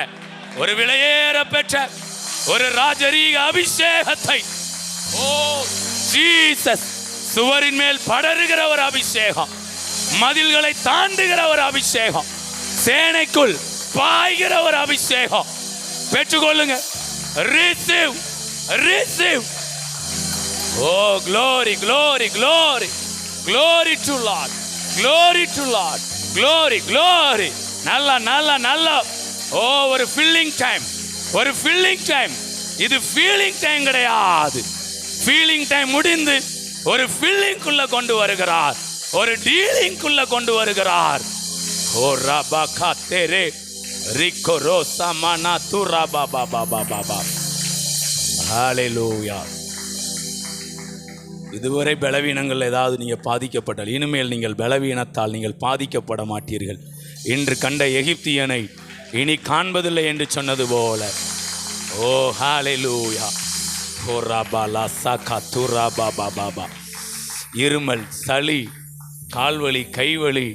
ஒரு விலையேற பெற்ற ஒரு ராஜரீக அபிஷேகத்தை ஜீசஸ் சுவரின் மேல் படருகிற ஒரு அபிஷேகம், மதில்களை தாண்டுகிற ஒரு அபிஷேகம், சேனைக்குள் பாய்கிற ஒரு அபிஷேகம் பெற்றுக்கொள்ளுங்க. Receive. Oh, glory to Lord. Glory. நல்ல ஒரு ஃபில்லிங் டைம். இது ஃபீலிங் டைம் கிடையாது. ஃபீலிங் டைம் முடிந்து ஒரு ஃபில்லிங்குள்ள கொண்டு வருகிறார், ஒரு டீலிங்குள்ள கொண்டு வருகிறார். ஓ ரபா காத்தேரே ரிகோரோ சமனா துரா பாபா பாபா பாபா. ஹalleluya. இதுவரை பலவீனங்கள் ஏதாவது நீங்கள் பாதிக்கப்பட்டால் இனிமேல் நீங்கள் பலவீனத்தால் நீங்கள் பாதிக்கப்பட மாட்டீர்கள். இன்று கண்ட எகிப்தியனை இனி காண்பதில்லை என்று சொன்னது போல. ஓ ஹalleluya. ஓ ரபாலா சகா துரா பாபா பாபா. இருமல், சளி, கால்வலி, கைவலி,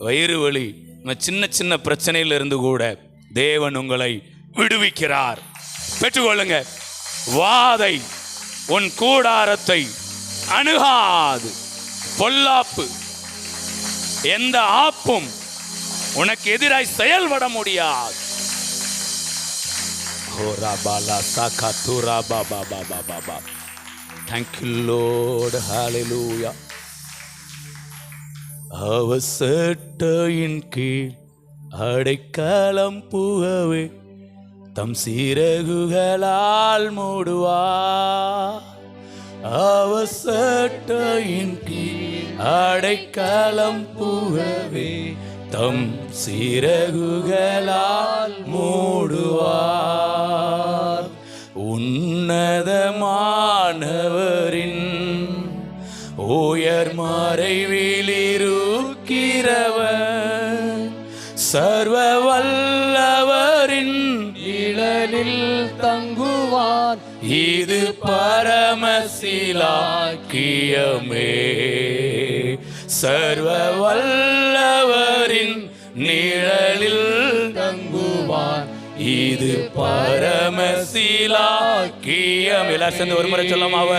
வயிறு வலி உங்க சின்ன சின்ன பிரச்சனையிலிருந்து கூட தேவன் உங்களை விடுவிக்கிறார். பெற்றுக்கொள்ளுங்க. வாதை உன் கூடாரத்தை அணுகாது. பொல்லாப்பு எந்த ஆப்பும் உனக்கு எதிராய் செயல்பட முடியாது. Thank you, Lord. Hallelujah. அவர் சேட்டையின் கீழ் அடைக்கலம் புகவே தம் சிறகுகளால் மூடுவார். அவர் சேட்டையின் கீழ் அடைக்கலம் புகவே தம் சிறகுகளால் மூடுவார். உன்னதமானவரின் உயர் மறைவிலிருக்கிறவர் சர்வ வல்லவரின் நிழலில் தங்குவான். இது பரமசிலாக்கியமே. சர்வ வல்லவரின் நிழலில் தங்குவான். இது பரமசிலாக்கியம். எல்லாரும் சேர்ந்து ஒரு முறை சொல்லலாம்.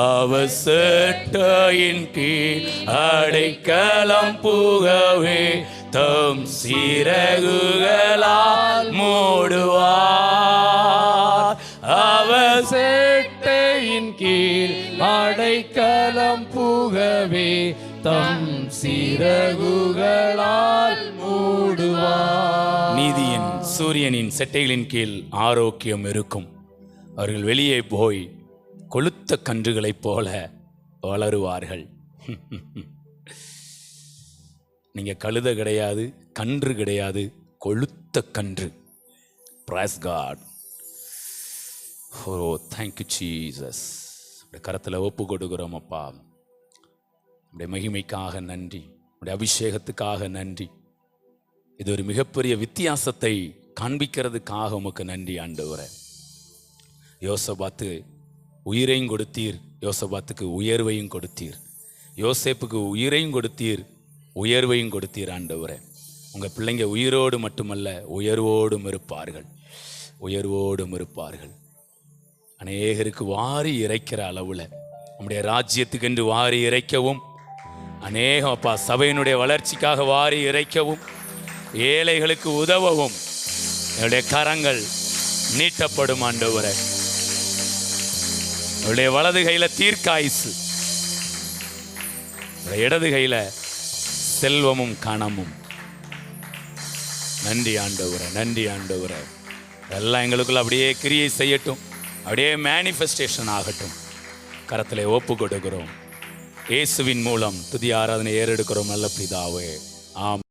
அவர் சேட்டையின் கீழ் அடைக்கலம் புகவே தம் சிறகுகளால் மூடுவார். அவர் சேட்டையின் கீழ் அடைக்கலம் புகவே தம் சிறகுகளால் மூடுவார். நீதியின் சூரியனின் செட்டைகளின் கீழ் ஆரோக்கியம் இருக்கும். அவர்கள் வெளியே போய் கொளுத்த கன்றுகளைப் போல வளருவார்கள். நீங்க கழுத கிடையாது, கன்று கிடையாது, கொளுத்த கன்று. Praise God. Oh thank you Jesus. கரத்தில் ஒப்பு கொடுக்கிறோம் அப்பா. உடைய மகிமைக்காக நன்றி, உடைய அபிஷேகத்துக்காக நன்றி. இது ஒரு மிகப்பெரிய வித்தியாசத்தை காண்பிக்கிறதுக்காக உமக்கு நன்றி ஆண்டவரே. யோசபாத்து உயிரையும் கொடுத்தீர், யோசபாத்துக்கு உயர்வையும் கொடுத்தீர். யோசேப்புக்கு உயிரையும் கொடுத்தீர், உயர்வையும் கொடுத்தீர் ஆண்டவரே. உங்கள் பிள்ளைங்க உயிரோடு மட்டுமல்ல உயர்வோடும் இருப்பார்கள், உயர்வோடும் இருப்பார்கள். அநேகருக்கு வாரி இறைக்கிற அளவில் நம்முடைய ராஜ்யத்துக்கென்று வாரி இறைக்கவும், அநேகம் அப்பா சபையினுடைய வளர்ச்சிக்காக வாரி இறைக்கவும், ஏழைகளுக்கு உதவவும் என்னுடைய கரங்கள் நீட்டப்படும் ஆண்டவரே. என்னுடைய வலது கையில தீர்க்காயுசு, இடது கையில செல்வமும் கணமும். நன்றி ஆண்டவரே, நன்றி ஆண்டவரே. எல்லாம் எங்களுக்குள்ள அப்படியே கிரியை செய்யட்டும், அப்படியே மேனிஃபெஸ்டேஷன் ஆகட்டும். கரத்திலே ஒப்பு கொடுக்கிறோம். இயேசுவின் மூலம் துதி ஆராதனை ஏறெடுக்கிறோம் நல்ல பிதாவே. ஆமென்.